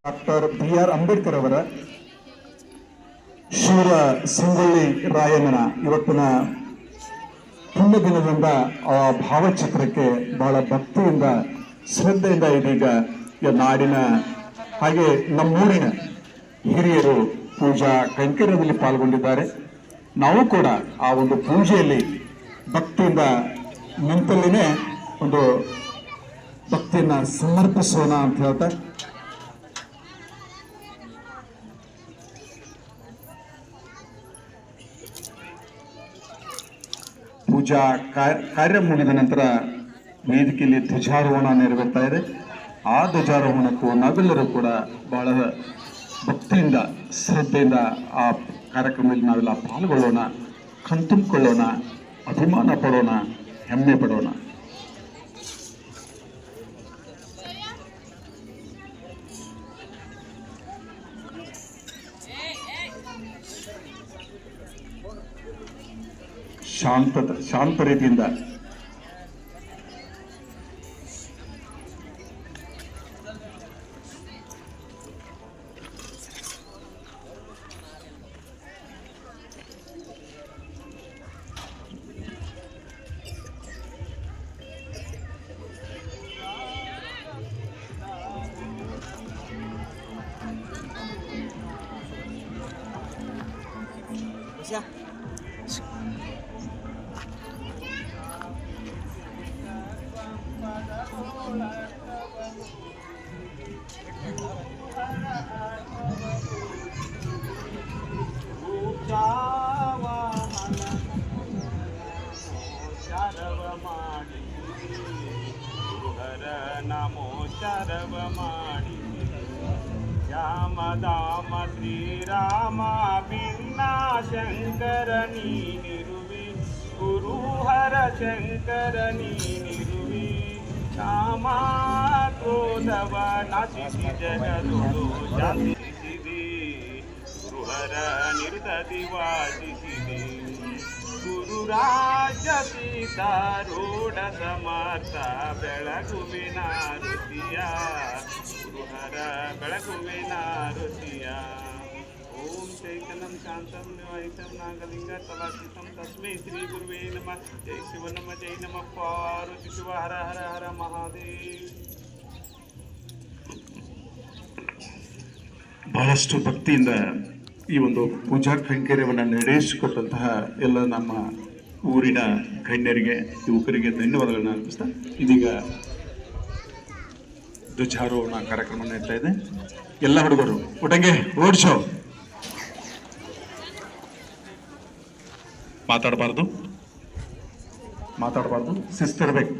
Doctor BR Ambedkar ಅವರ ಶೂರ ಸಂಗೊಳ್ಳಿ ರಾಯಣ್ಣನ ಇವತ್ತಿನ ಪುಣ್ಯ ದಿನದಿಂದ ಆ ಭಾವಚಿತ್ರಕ್ಕೆ ಬಹಳ ಭಕ್ತಿಯಿಂದ ಶ್ರದ್ಧೆಯಿಂದ ಇದೀಗ ನಾಡಿನ ಹಾಗೆ ನಮ್ಮೂರಿನ ಹಿರಿಯರು ಪೂಜಾ ಕೈಂಕರ್ಯದಲ್ಲಿ ಪಾಲ್ಗೊಂಡಿದ್ದಾರೆ. ನಾವು ಕೂಡ ಆ ಒಂದು ಪೂಜೆಯಲ್ಲಿ ಭಕ್ತಿಯಿಂದ ನಿಂತಲ್ಲಿನೇ ಒಂದು ಭಕ್ತಿಯನ್ನ ಸಮರ್ಪಿಸೋಣ ಅಂತ ಹೇಳ್ತಾ ಪೂಜಾ ಕಾರ್ಯ ಮುಗಿದ ನಂತರ ವೇದಿಕೆಯಲ್ಲಿ ಧ್ವಜಾರೋಹಣ ನೆರವೇರ್ತಾ ಇದೆ. ಆ ಧ್ವಜಾರೋಹಣಕ್ಕೂ ನಾವೆಲ್ಲರೂ ಕೂಡ ಬಹಳ ಭಕ್ತಿಯಿಂದ ಶ್ರದ್ಧೆಯಿಂದ ಆ ಕಾರ್ಯಕ್ರಮದಲ್ಲಿ ನಾವೆಲ್ಲ ಪಾಲ್ಗೊಳ್ಳೋಣ, ಕಣ್ತುಂಬಿಕೊಳ್ಳೋಣ, ಅಭಿಮಾನ ಪಡೋಣ, ಹೆಮ್ಮೆ ಪಡೋಣ. ಶಾಂತ ರೀತಿಯಿಂದ ನಮೋ ಚರವ ಮಾಡಿ ರಾಮದಾಮ ಶ್ರೀರಾಮ ಭಿನ್ನ ಶಂಕರ ನೀನಿರುವೆ, ಗುರುಹರ ಶಂಕರ ನೀನಿರುವೆ. ಕಾಮ ಕ್ರೋಧವ ನಾಶಿಸಿ ಜಗದೊಳು ಶಾಂತಿಸಿದೆ, ಗುರುಹರ ನಿರ್ದದಿ ವಾಸಿಸಿದೆ. ಗುರುರಾಜ ಸೀತಾರೂಢ ಸಮರ್ಥ ಬೆಳಗುವಿನ ರುಚಿಯ, ಗುರುಹರ ಬೆಳಗುವಿನ ರುಚಿಯ. ಓಂ ಚೈತನ್ಯಂ ಶಾಂತಂ ನಿರ್ವಹಿತಂ ನಾಗಲಿಂಗ ತಲಾತೀತಂ ತಸ್ಮೈ ಶ್ರೀ ಗುರುವೇ ನಮಃ. ಜೈ ಶಿವ ನಮಃ, ಜೈ ನಮಃ ಪಾರ್ವತಿ ಶಿವ. ಹರ ಹರ ಹರ ಮಹಾದೇವ್. ಬಹಳಷ್ಟು ಭಕ್ತಿಯಿಂದ ಈ ಒಂದು ಪೂಜಾ ಕೈಂಕರ್ಯವನ್ನು ನಡೆಸಿಕೊಟ್ಟಂತಹ ಎಲ್ಲ ನಮ್ಮ ಊರಿನ ಗಣ್ಯರಿಗೆ, ಯುವಕರಿಗೆ ಧನ್ಯವಾದಗಳನ್ನ ಅರ್ಪಿಸ್ತಾ ಇದೀಗ ಧ್ವಜಾರೋಹಣ ಕಾರ್ಯಕ್ರಮ ನಡೀತಾ ಇದೆ. ಎಲ್ಲ ಹುಡುಗರು ಒಟ್ಟಂಗೆ ಓಡ್ಸೋ, ಮಾತಾಡಬಾರ್ದು, ಶಿಸ್ತಿರ್ಬೇಕು.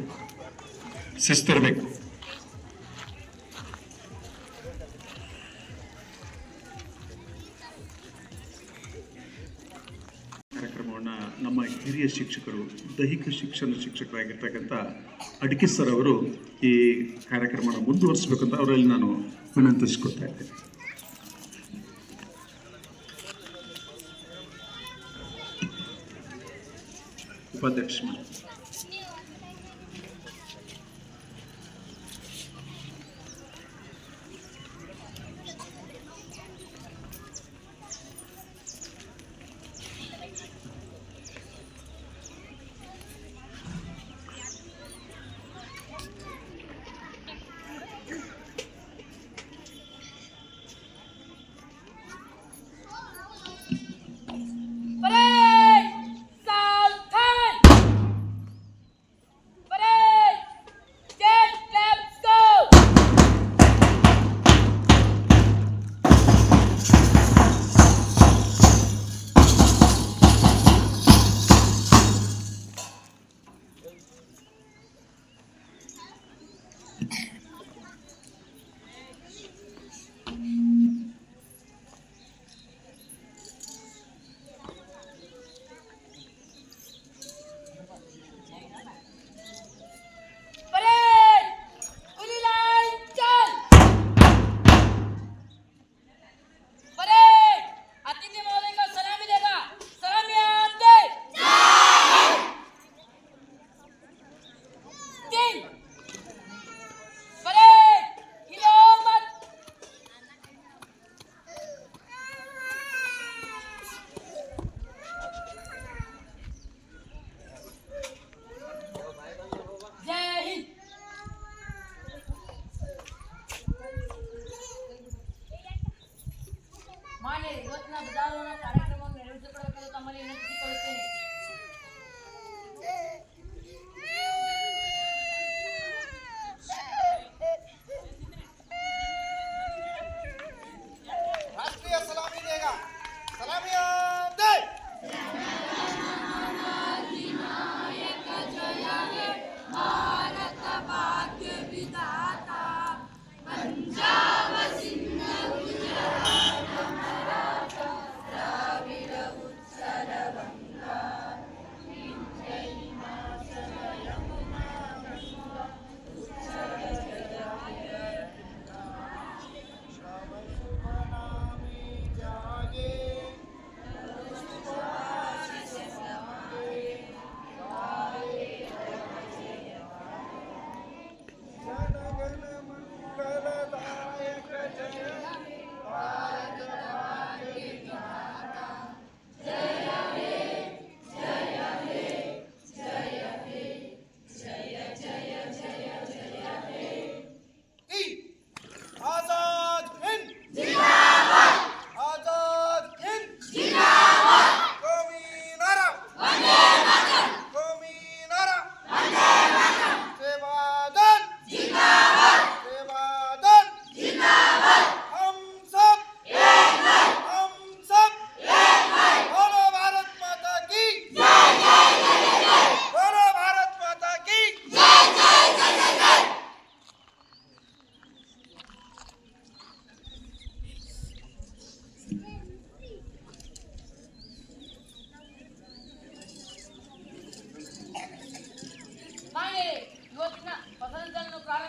ಕಾರ್ಯಕ್ರಮವನ್ನು ನಮ್ಮ ಹಿರಿಯ ಶಿಕ್ಷಕರು, ದೈಹಿಕ ಶಿಕ್ಷಣ ಶಿಕ್ಷಕರಾಗಿರ್ತಕ್ಕಂಥ ಅಡಿಕೆ ಸರ್ ಅವರು ಈ ಕಾರ್ಯಕ್ರಮವನ್ನು ಮುಂದುವರಿಸಬೇಕಂತ ಅವರಲ್ಲಿ ನಾನು ವಿನಂತಿಸಿಕೊಳ್ತಾ ಇದ್ದೇನೆ. ಉಪಾಧ್ಯಕ್ಷ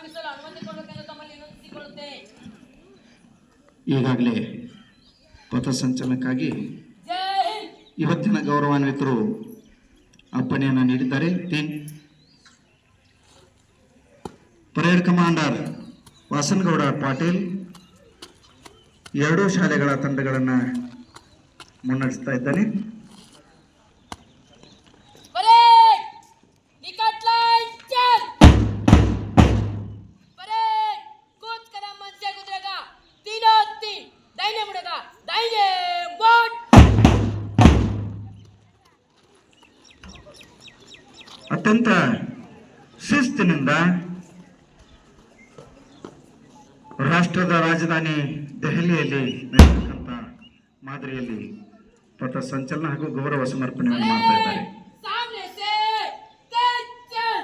ಸ್ಥಾಪಿಸಲು ಅನುಮತಿ ಕೊಡಬೇಕೆಂದು ತಮ್ಮಲ್ಲಿ ವಿನಂತಿಸಿಕೊಳ್ಳುತ್ತೇನೆ. ಈಗಾಗಲೇ ಪಥಸಂಚಲನಕ್ಕಾಗಿ ಜೈ ಹಿಂದ್. ಇವತ್ತಿನ ಗೌರವಾನ್ವಿತರು ಅಪ್ಪಣೆಯನ್ನು ನೀಡಿದ್ದಾರೆ. ಪರೇಡ್ ಕಮಾಂಡರ್ ವಾಸನಗೌಡ ಪಾಟೀಲ್ ಎರಡೂ ಶಾಲೆಗಳ ತಂಡಗಳನ್ನು ಮುನ್ನಡೆಸ್ತಾ ಇದ್ದಾನೆ. ಪರೇಡ್ ನಿಕಟ್ ಲೈನ್ ಚಲ್. परेड कूच कदम मन से गुजरेगा, तीनों तीन दाहिने मुड़ेगा, दाहिने बोट. ಅತ್ಯಂತ ಶಿಸ್ತಿನಿಂದ ರಾಷ್ಟ್ರದ ರಾಜಧಾನಿ ದೆಹಲಿಯಲ್ಲಿ ನಡೆಯತಕ್ಕಂಥ ಮಾದರಿಯಲ್ಲಿ ಪಥ ಸಂಚಲನ ಹಾಗೂ ಗೌರವ ಸಮರ್ಪಣೆಯನ್ನು ಮಾಡ್ತಾ ಇದ್ದಾರೆ. सामने से तेज चल.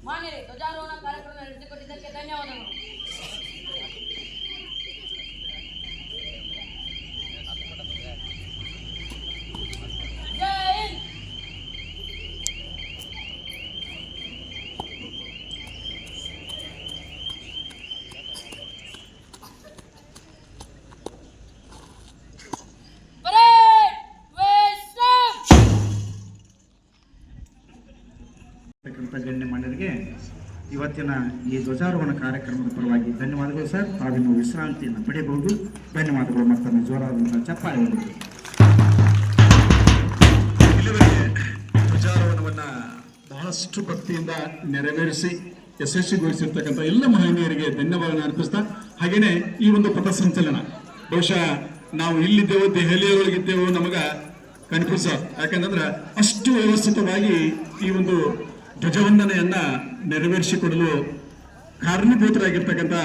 ಮಾನ್ಯರೇ, ಧ್ವಜಾರೋಹಣ ಕಾರ್ಯಕ್ರಮ ನಡೆಸಿಕೊಟ್ಟಿದ್ದಕ್ಕೆ ಧನ್ಯವಾದಗಳು. ಜೈ ಹಿಂದ್. ಪರೇಡ್ ವಿಶ್ರಾಮ್. ಗಣ್ಯಮಾನ್ಯರಿಗೆ ಇವತ್ತಿನ ಈ ಧ್ವಜಾರೋಹಣ ಕಾರ್ಯಕ್ರಮದ ಪರವಾಗಿ ಧನ್ಯವಾದಗಳು ಸರ್. ತಾವಿನ್ನು ವಿಶ್ರಾಂತಿಯನ್ನು ಪಡೆಯಬಹುದು. ಧನ್ಯವಾದಗಳು. ಮತ್ತೊಮ್ಮೆ ಜೋರಾದಂತಹ ಚಪ್ಪಾಳೆ ಹೊಡೆದು. ಇಲ್ಲಿವರೆಗೆ ಧ್ವಜಾರೋಹಣವನ್ನು ಬಹಳಷ್ಟು ಭಕ್ತಿಯಿಂದ ನೆರವೇರಿಸಿ ಯಶಸ್ವಿಗೊಳಿಸಿರ್ತಕ್ಕಂಥ ಎಲ್ಲ ಮಹನೀಯರಿಗೆ ಧನ್ಯವಾದ ಅರ್ಪಿಸ್ತಾ, ಹಾಗೆಯೇ ಈ ಒಂದು ಪಥಸಂಚಲನ ಬಹುಶಃ ನಾವು ಇಲ್ಲಿದ್ದೆವು ದೆಹಲಿಯೊಳಗಿದ್ದೆವು ನಮಗ ಕನ್ಫ್ಯೂಸ್. ಯಾಕಂದ್ರೆ ಅಷ್ಟು ವ್ಯವಸ್ಥಿತವಾಗಿ ಈ ಒಂದು ಧ್ವಜವಂದನೆಯನ್ನ ನೆರವೇರಿಸಿಕೊಡಲು ಕಾರಣೀಭೂತರಾಗಿರ್ತಕ್ಕಂಥ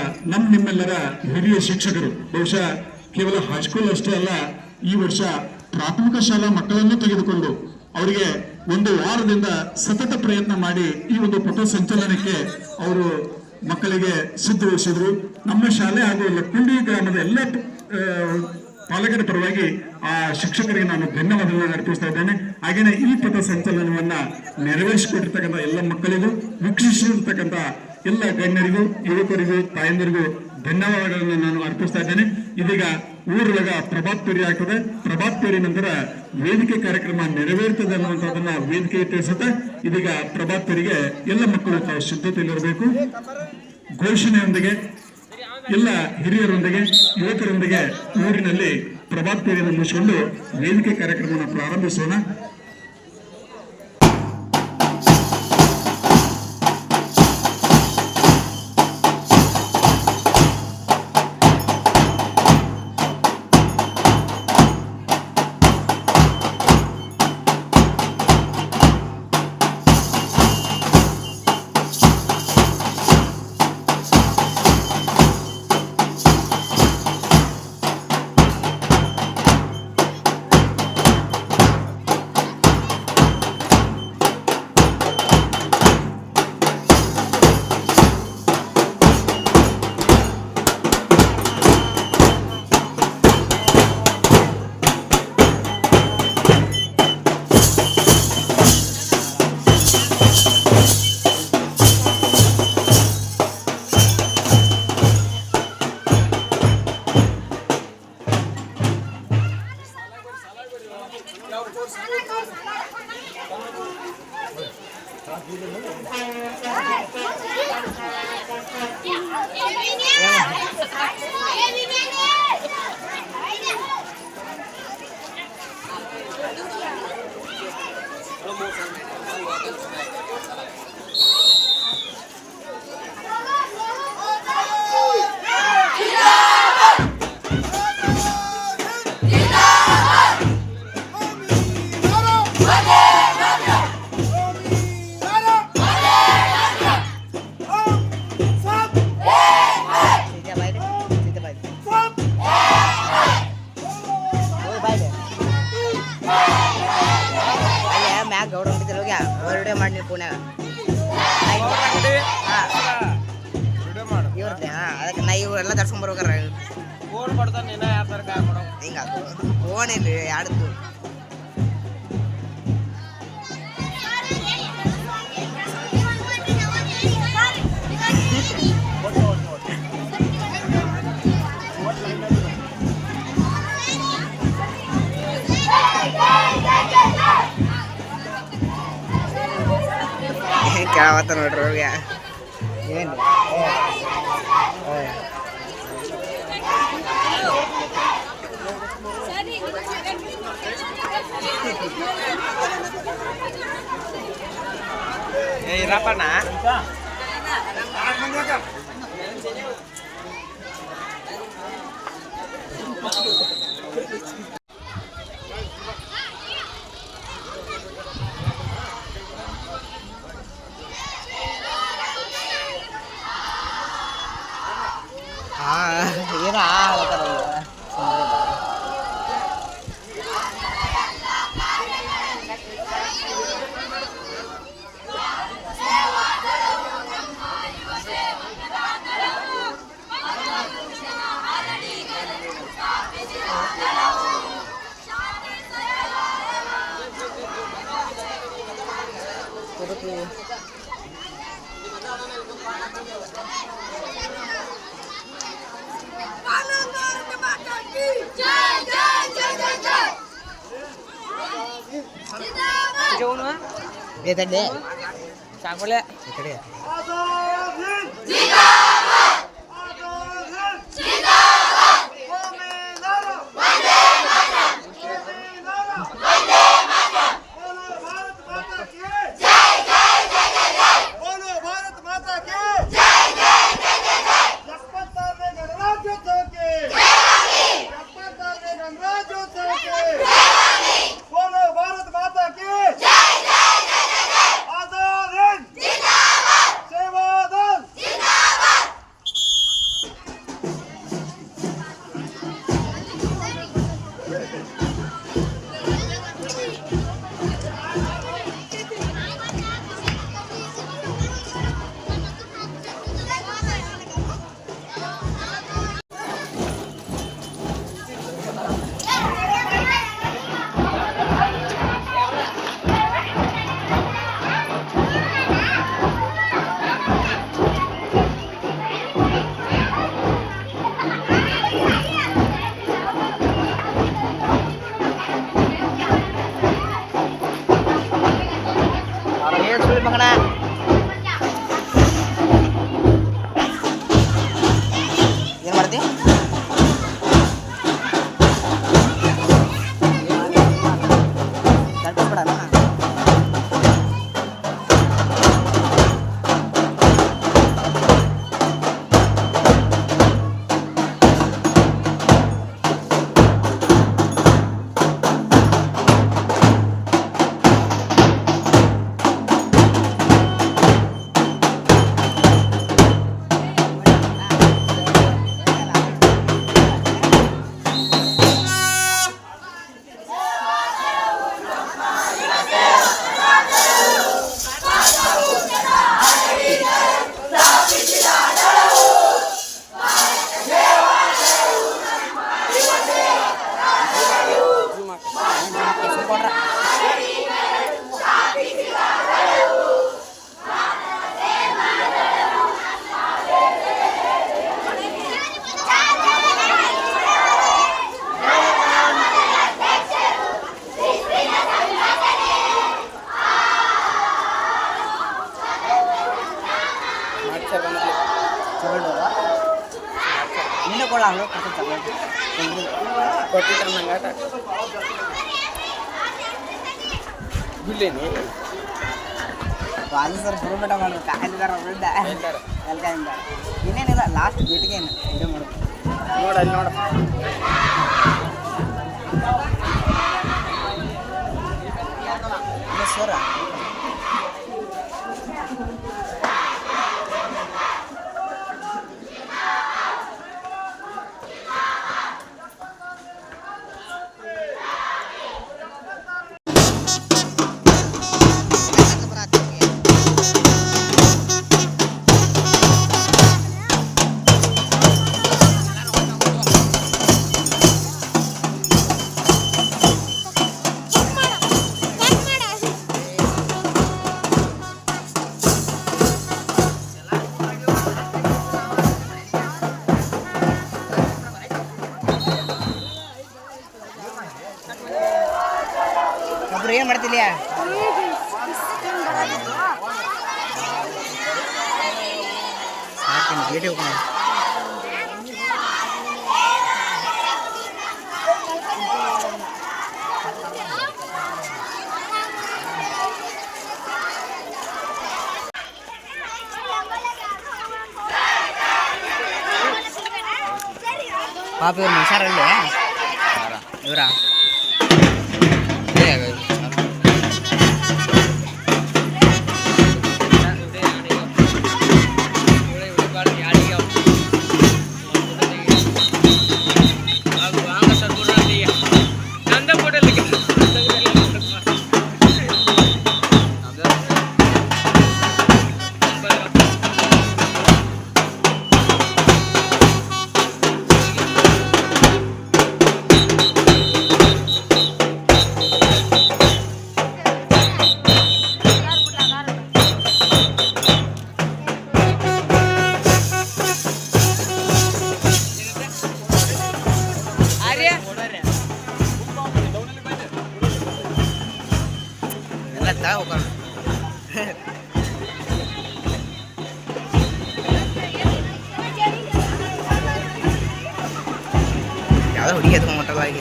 ನಿಮ್ಮೆಲ್ಲರ ಹಿರಿಯ ಶಿಕ್ಷಕರು, ಬಹುಶಃ ಕೇವಲ ಹೈಸ್ಕೂಲ್ ಅಷ್ಟೇ ಅಲ್ಲ, ಈ ವರ್ಷ ಪ್ರಾಥಮಿಕ ಶಾಲಾ ಮಕ್ಕಳನ್ನು ತೆಗೆದುಕೊಂಡು ಅವರಿಗೆ ಒಂದು ವಾರದಿಂದ ಸತತ ಪ್ರಯತ್ನ ಮಾಡಿ ಈ ಒಂದು ಪಥಸಂಚಲನಕ್ಕೆ ಅವರು ಮಕ್ಕಳಿಗೆ ಸಿದ್ಧಗೊಳಿಸಿದ್ರು. ನಮ್ಮ ಶಾಲೆ ಹಾಗೂ ಲಕ್ಕುಂಡಿ ಗ್ರಾಮದ ಎಲ್ಲ ಪಾಲಕರ ಪರವಾಗಿ ಆ ಶಿಕ್ಷಕರಿಗೆ ನಾನು ಧನ್ಯವಾದಗಳನ್ನು ಅರ್ಪಿಸ್ತಾ ಇದ್ದೇನೆ. ಹಾಗೆಯೇ ಈ ಪಥಸಂಚಲನವನ್ನ ನೆರವೇರಿಸಿಕೊಟ್ಟಿರ್ತಕ್ಕಂಥ ಎಲ್ಲ ಮಕ್ಕಳಿಗೂ, ವೀಕ್ಷಿಸಿರ್ತಕ್ಕಂಥ ಎಲ್ಲ ಗಣ್ಯರಿಗೂ, ಯುವಕರಿಗೂ, ತಾಯಂದಿರಿಗೂ ಧನ್ಯವಾದಗಳನ್ನು ನಾನು ಅರ್ಪಿಸ್ತಾ ಇದ್ದೇನೆ. ಇದೀಗ ಊರೊಳಗ ಪ್ರಭಾತ್ ಪೇರಿ ಆಗ್ತದೆ. ಪ್ರಭಾತ್ ಪೇರಿ ನಂತರ ವೇದಿಕೆ ಕಾರ್ಯಕ್ರಮ ನೆರವೇರ್ತದೆ ಅನ್ನುವಂಥದ್ದನ್ನ ವೇದಿಕೆ ತಿಳಿಸುತ್ತೆ. ಇದೀಗ ಪ್ರಭಾತ್ ಪೇರಿಗೆ ಎಲ್ಲ ಮಕ್ಕಳು ತಾವು ಸಿದ್ಧತೆಯಲ್ಲಿರಬೇಕು. ಘೋಷಣೆಯೊಂದಿಗೆ ಎಲ್ಲ ಹಿರಿಯರೊಂದಿಗೆ, ಯುವಕರೊಂದಿಗೆ ಊರಿನಲ್ಲಿ ಪ್ರಭಾತ್ ಪೇರಿಯನ್ನು ಮುಗಿಸಿಕೊಂಡು ವೇದಿಕೆ ಕಾರ್ಯಕ್ರಮವನ್ನು ಪ್ರಾರಂಭಿಸೋಣ. ಗೌಡ ಹೋಗಿ ವಿಡಿಯೋ ಮಾಡಿ ಪುಣ್ಯಾಗ ಇವ್ರದ್ದೆ. ಅದಕ್ಕೆ ನಾ ಇವರೆಲ್ಲ ತರ್ಸ್ಕೊಂಡ್ ಬರ್ಬೇಕಾರ ಹಿಂಗ ಫೋನ್ ಇಲ್ರಿ ಯಾರ್ದು. ಕೇಳತ್ತ ನೋಡ್ರಿ ಹೋಗ್ಯ ಏನು ಇರಪ್ಪಣ್ಣ ಏನೋ ಏತಡ್ಡೆ ಸಾಕೋಲೆ ಈ ಕಡೆ ಮಗನ ಏನ್ ಮಾಡ್ತಿ ನಿನ್ನ ಕೊಡ ಕೊಟ್ಟಿದ್ರು ನಂಗೆ ಆಟ ಬಿಲ್ಲೇನು ವಾಲಿ ಸರ್ ಬರೋಬೇಡ ಮಾಡ್ಬೇಕು ಕಾಲಿದಾರ ಬಿಡ್ಡ ಎಲ್ಕಾಯಿಂದ ಇನ್ನೇನಿಲ್ಲ ಲಾಸ್ಟ್ ಗೇಟಿಗೆ ಏನು ವಿಡಿಯೋ ಮಾಡೋದು ನೋಡ ಅಲ್ಲಿ ನೋಡ ಸರ ಒಬ್ರು ಏನು ಮಾಡ್ತಿಲ್ಲ ಸಾಕಿನ ಗೇಟ್ ಹೋಗೋಣ ಪಾಪ ಇವ್ರು ಮನುಷ್ಯರಲ್ಲಿ ಇವರಾ ಅದು ಹುಡುಗಿ ಎತ್ಕೊಂಡ್ಬಿಟ್ಟಲ್ಲ ಈಗ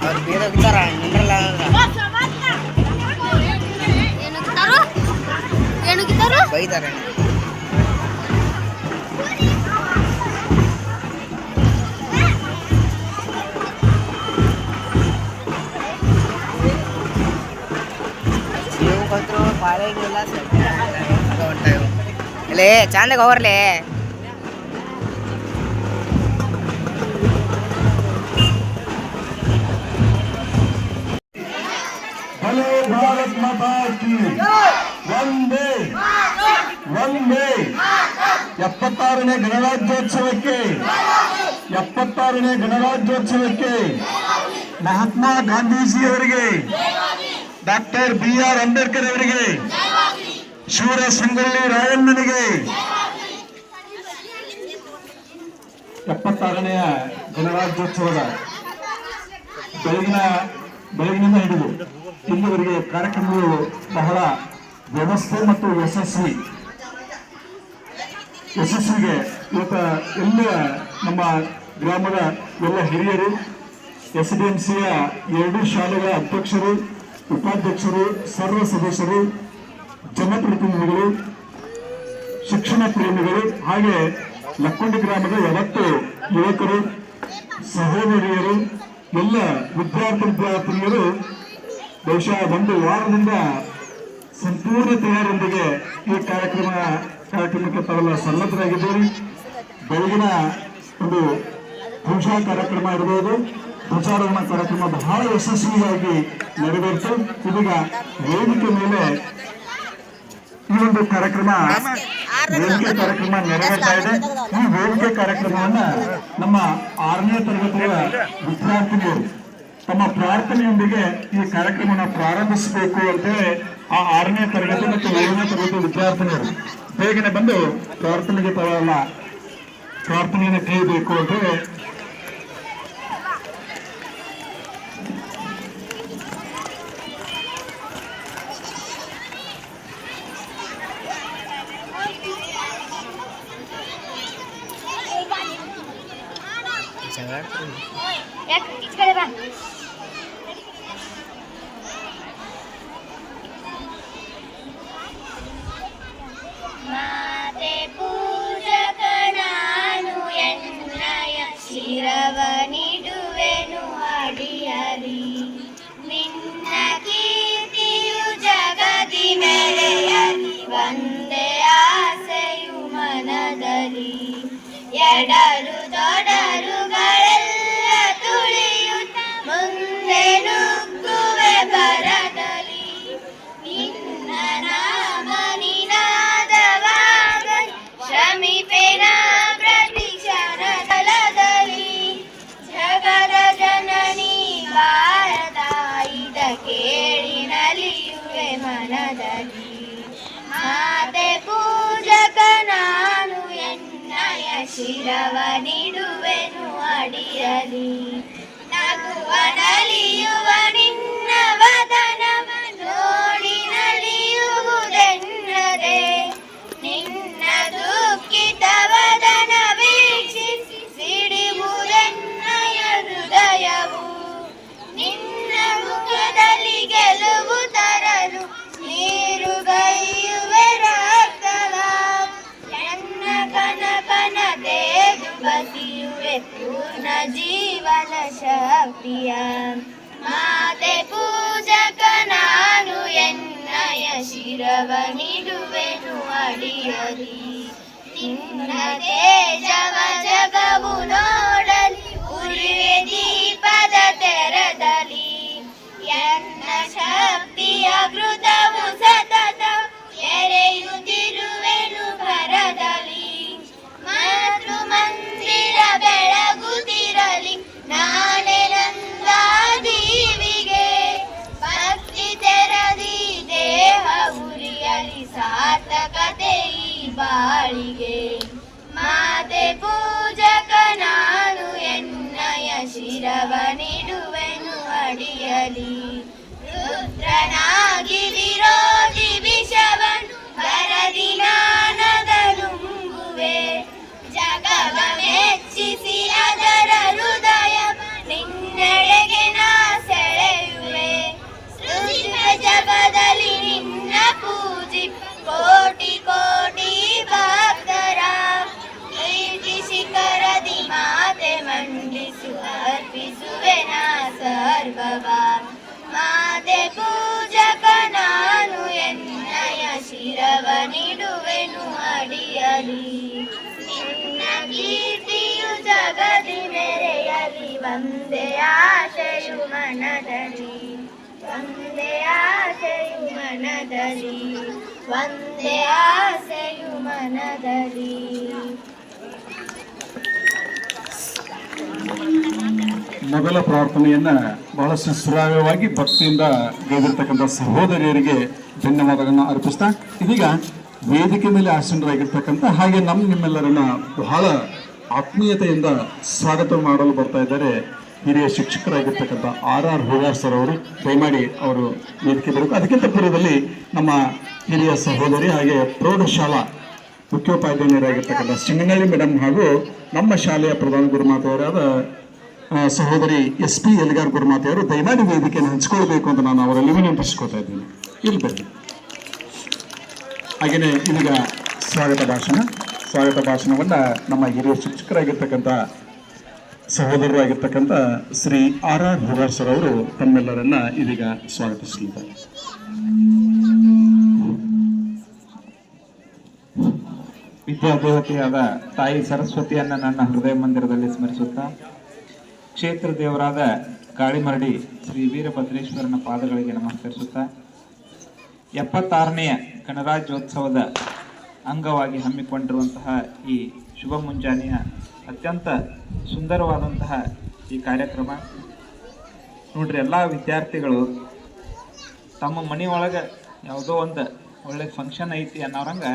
ಅವ್ರು ಬೇರೆ ಹೋಗಿದ್ದಾರ ನಿಂದ್ರಲ್ಲ ಬೈತಾರೆ ನೀವು ಕಲ್ತರು ಪಾಳೆಗಿಲ್ಲ ಹೊಂಟಾವು ಇಲ್ಲೇ ಚಂದಾಗ ಹೋಗ್ರಲೇ ಹಲೋ ಭಾರತ್ ಮಾತಾ ಕಿ ವಂದೇ ವಂದೇ 76ನೇ ಗಣರಾಜ್ಯೋತ್ಸವಕ್ಕೆ ಮಹಾತ್ಮ ಗಾಂಧೀಜಿಯವರಿಗೆ ಡಾಕ್ಟರ್ BR ಅಂಬೇಡ್ಕರ್ ಅವರಿಗೆ ಶೂರ ಸಂಗೊಳ್ಳಿ ರಾಯಣ್ಣನಿಗೆ 76ನೇ ಗಣರಾಜ್ಯೋತ್ಸವದ ಬೆಳಗಿನಿಂದ ಹಿಡಿದು ಇಲ್ಲಿವರೆಗೆ ಕಾರ್ಯಕ್ರಮಗಳು ಬಹಳ ವ್ಯವಸ್ಥೆ ಮತ್ತು ಯಶಸ್ವಿಗೆ ಇವತ್ತು ಎಲ್ಲ ನಮ್ಮ ಗ್ರಾಮದ ಎಲ್ಲ ಹಿರಿಯರು SDMCಯ 2 ಶಾಲೆಗಳ ಅಧ್ಯಕ್ಷರು ಉಪಾಧ್ಯಕ್ಷರು ಸರ್ವ ಸದಸ್ಯರು ಜನಪ್ರತಿನಿಧಿಗಳು ಶಿಕ್ಷಣ ಪ್ರೇಮಿಗಳು ಹಾಗೆ ಲಕ್ಕುಂಡಿ ಗ್ರಾಮದ 90 ಯುವಕರು ಸಹೋದರಿಯರು ಎಲ್ಲ ವಿದ್ಯಾರ್ಥಿನಿಯರು ಬಹುಶಃ ಒಂದು ವಾರದಿಂದ ಸಂಪೂರ್ಣ ತಯಾರೊಂದಿಗೆ ಈ ಕಾರ್ಯಕ್ರಮಕ್ಕೆ ತಾವೆಲ್ಲ ಸನ್ನದ್ಧರಾಗಿದ್ದೀರಿ. ಬೆಳಗಿನ ಒಂದು ಪೂಜಾ ಕಾರ್ಯಕ್ರಮ ಇರಬಹುದು, ಧ್ವಜಾರೋಹಣ ಕಾರ್ಯಕ್ರಮ ಬಹಳ ಯಶಸ್ವಿಯಾಗಿ ನೆರವೇರಿತು. ಇದೀಗ ವೇದಿಕೆ ಮೇಲೆ ಈ ಒಂದು ಕಾರ್ಯಕ್ರಮ ನೆರವೇರ್ತಾ ಇದೆ. ಈ ವೇದಿಕೆ ಕಾರ್ಯಕ್ರಮವನ್ನ ನಮ್ಮ 6ನೇ ತರಗತಿಯ ವಿದ್ಯಾರ್ಥಿನಿಯರು ತಮ್ಮ ಪ್ರಾರ್ಥನೆಯೊಂದಿಗೆ ಈ ಕಾರ್ಯಕ್ರಮವನ್ನು ಪ್ರಾರಂಭಿಸಬೇಕು ಅಂತೇಳಿ ಆ 6ನೇ ತರಗತಿ ಮತ್ತು 7ನೇ ತರಗತಿ ವಿದ್ಯಾರ್ಥಿನಿಯರು ಬೇಗನೆ ಬಂದು ಪ್ರಾರ್ಥನೆಗೆ ತಾವೆಲ್ಲ ಪ್ರಾರ್ಥನೆಯನ್ನು ಕೈಬೇಕು ಅಂತೇಳಿ ಮಾತೆ ಪೂಜಕನಾನು ಎನ್ನಯ ಶಿರವನಿಡುವೆನು ಅಡಿಯಲಿ ನಿನ್ನ ಕೀರ್ತಿಯು ಜಗದಿ ಮೆರೆಯಲಿ ಒಂದೇ ಆಸೆಯು ಮನದಲ್ಲಿ ಎಡರು ದೊಡರುಗಳೆಲ್ಲ ತುಳಿಯುತ್ತ ಮುಂದೆ ನುಗ್ಗುವೆ ಬರದಲ್ಲಿ ನಿನ್ನ ನಾಮ ನಿನಾದವಾಗ ಶ್ರಮಿಪೆನ ಪ್ರತಿ ಕ್ಷಣದಲ್ಲಿ ಜಗದ ಜನನಿ ಭಾರತಾಯಿದ ಕೇಳಿ ನಲಿಯುವೆ ಮನದಲ್ಲಿ ಮಾತೆ ಪೂಜಕ ನಾನು ಎನ್ನಯ ಶಿರವನಿಡುವೆನು ಅಡಿಯಲಿ ನಗುವ ನಲಿಯುವ ನಿನ್ನ ವದನವ ನೋಡಿ ನಲಿಯುವುದೆನ್ನದೆ ನಿನ್ನ ದುಃಖಿತ ವದನ ವೀಕ್ಷಿಸಿ ಸಿಡಿಯುವುದೆನ್ನಯ ಹೃದಯವು ನಿನ್ನ ಮುಖದಲ್ಲಿ ಗೆಲುವು ತರಲು ನೀರುಗೈಯುವೆ ರಕ್ತವ ಎನ್ನ ಕನಕನ ದೇದು ಬಸಿಯುವೆ ಪೂರ್ಣ ಜೀವನ ಶಕ್ತಿಯ ಮಾತೆ ಪೂಜಕ ನಾನು ಎನ್ನಯ ಶಿರವನಿಡುವೆನು ಅಡಿಯಲಿ ನಿನ್ನ ತೇಜವ ಜಗವು ನೋಡಲಿ ಉರಿವೆ ದೀಪದ ತೆರದಲ್ಲಿ ಎನ್ನ ಶಕ್ತಿಯ ಘೃತವು ಸತತ ಎರೆಯುತ್ತಿರುವೆನು ಭರದಲ್ಲಿ ಮಾತೃ ಮಂದಿರ ಬೆಳಗುತ್ತಿರಲಿ ನಾಳೆ ನಂದಾದೀವಿಗೆ ಭಕ್ತಿ ತೆರದಿ ದೇಹ ಉರಿಯಲಿ ಸಾರ್ಥಕತೆ ಈ ಬಾಳಿಗೆ ಮಾತೆ ಪೂಜಕ ನಾನು ಎನ್ನಯ ಶಿರವನಿಡುವೆನು ಅಡಿಯಲಿ ರುದ್ರನಾಗಿ ವಿರೋಧಿ ವಿಷವನ್ನು ಬರದಿ ನಾನಗಲು ಅರ್ಪಿಸುವೆನ ಸರ್ವವ ಮಾತೆ ಪೂಜಕ ನಾನು ಎನ್ನಯ ಶಿರವ ನೀಡುವೆನು ಅಡಿಯಲಿ ನಿನ್ನ ಕೀರ್ತಿಯು ಜಗದಿ ಮೆರೆಯಲಿ ಒಂದೇ ಆಶೆಯು ಮನದಲ್ಲಿ ಒಂದೇ ಆಸೆಯು ಮನದಲ್ಲಿ ಒಂದೇ ಆಸೆಯು ಮನದಲ್ಲಿ. ಮೊದಲ ಪ್ರಾರ್ಥನೆಯನ್ನ ಬಹಳಷ್ಟು ಶ್ರಾವ್ಯವಾಗಿ ಭಕ್ತಿಯಿಂದ ಗೈದಿರ್ತಕ್ಕಂಥ ಸಹೋದರಿಯರಿಗೆ ಧನ್ಯವಾದಗಳನ್ನು ಅರ್ಪಿಸ್ತಾ ಇದೀಗ ವೇದಿಕೆ ಮೇಲೆ ಆಸೀನರಾಗಿರ್ತಕ್ಕಂಥ ಹಾಗೆ ನಿಮ್ಮೆಲ್ಲರನ್ನ ಬಹಳ ಆತ್ಮೀಯತೆಯಿಂದ ಸ್ವಾಗತ ಮಾಡಲು ಬರ್ತಾ ಇದ್ದಾರೆ ಹಿರಿಯ ಶಿಕ್ಷಕರಾಗಿರ್ತಕ್ಕಂಥ RR ಹುಗಾರ್ ಸರ್ ಅವರು. ದಯಮಾಡಿ ಅವರು ವೇದಿಕೆ ಬರಬೇಕು. ಅದಕ್ಕಿಂತ ಪೂರ್ವದಲ್ಲಿ ನಮ್ಮ ಹಿರಿಯ ಸಹೋದರಿ ಹಾಗೆ ಪ್ರೌಢಶಾಲಾ ಮುಖ್ಯೋಪಾಧ್ಯಾಯರಾಗಿರ್ತಕ್ಕಂಥ ಸಿಂಗನಳ್ಳಿ ಮೇಡಮ್ ಹಾಗೂ ನಮ್ಮ ಶಾಲೆಯ ಪ್ರಧಾನ ಗುರುಮಾತೆಯರಾದ ಸಹೋದರಿ SP ಎಲ್ಗಾರ್ ಗುರುಮಾತೆಯವರು ದಯಮಾಡಿ ವೇದಿಕೆಯನ್ನು ಹಂಚಿಕೊಳ್ಬೇಕು ಅಂತ ನಾನು ಅವರಲ್ಲಿ ವಿನಂತಿಸ್ಕೊತಾ ಇದ್ದೀನಿ. ಇಲ್ಲಿ ಬನ್ನಿ. ಹಾಗೆಯೇ ಇದೀಗ ಸ್ವಾಗತ ಭಾಷಣವನ್ನ ನಮ್ಮ ಹಿರಿಯ ಶಿಕ್ಷಕರಾಗಿರ್ತಕ್ಕಂಥ ಸಹೋದರರು ಆಗಿರ್ತಕ್ಕಂಥ ಶ್ರೀ RR ಹುಗಾರ್ ಸರ್ ಅವರು ತಮ್ಮೆಲ್ಲರನ್ನ ಇದೀಗ ಸ್ವಾಗತಿಸಲಿದ್ದಾರೆ. ವಿದ್ಯಾದೇವತೆಯಾದ ತಾಯಿ ಸರಸ್ವತಿಯನ್ನ ನನ್ನ ಹೃದಯ ಮಂದಿರದಲ್ಲಿ ಸ್ಮರಿಸುತ್ತಾ ಕ್ಷೇತ್ರ ದೇವರಾದ ಗಾಳಿಮರಡಿ ಶ್ರೀ ವೀರಭದ್ರೇಶ್ವರನ ಪಾದಗಳಿಗೆ ನಮಸ್ಕರಿಸುತ್ತಾ 76ನೇ ಗಣರಾಜ್ಯೋತ್ಸವದ ಅಂಗವಾಗಿ ಹಮ್ಮಿಕೊಂಡಿರುವಂತಹ ಈ ಶುಭ ಮುಂಜಾನೆಯ ಅತ್ಯಂತ ಸುಂದರವಾದಂತಹ ಈ ಕಾರ್ಯಕ್ರಮ ನೋಡ್ರಿ, ಎಲ್ಲ ವಿದ್ಯಾರ್ಥಿಗಳು ತಮ್ಮ ಮನೆಯೊಳಗೆ ಯಾವುದೋ ಒಂದು ಒಳ್ಳೆ ಫಂಕ್ಷನ್ ಐತಿ ಅನ್ನೋರಂಗೆ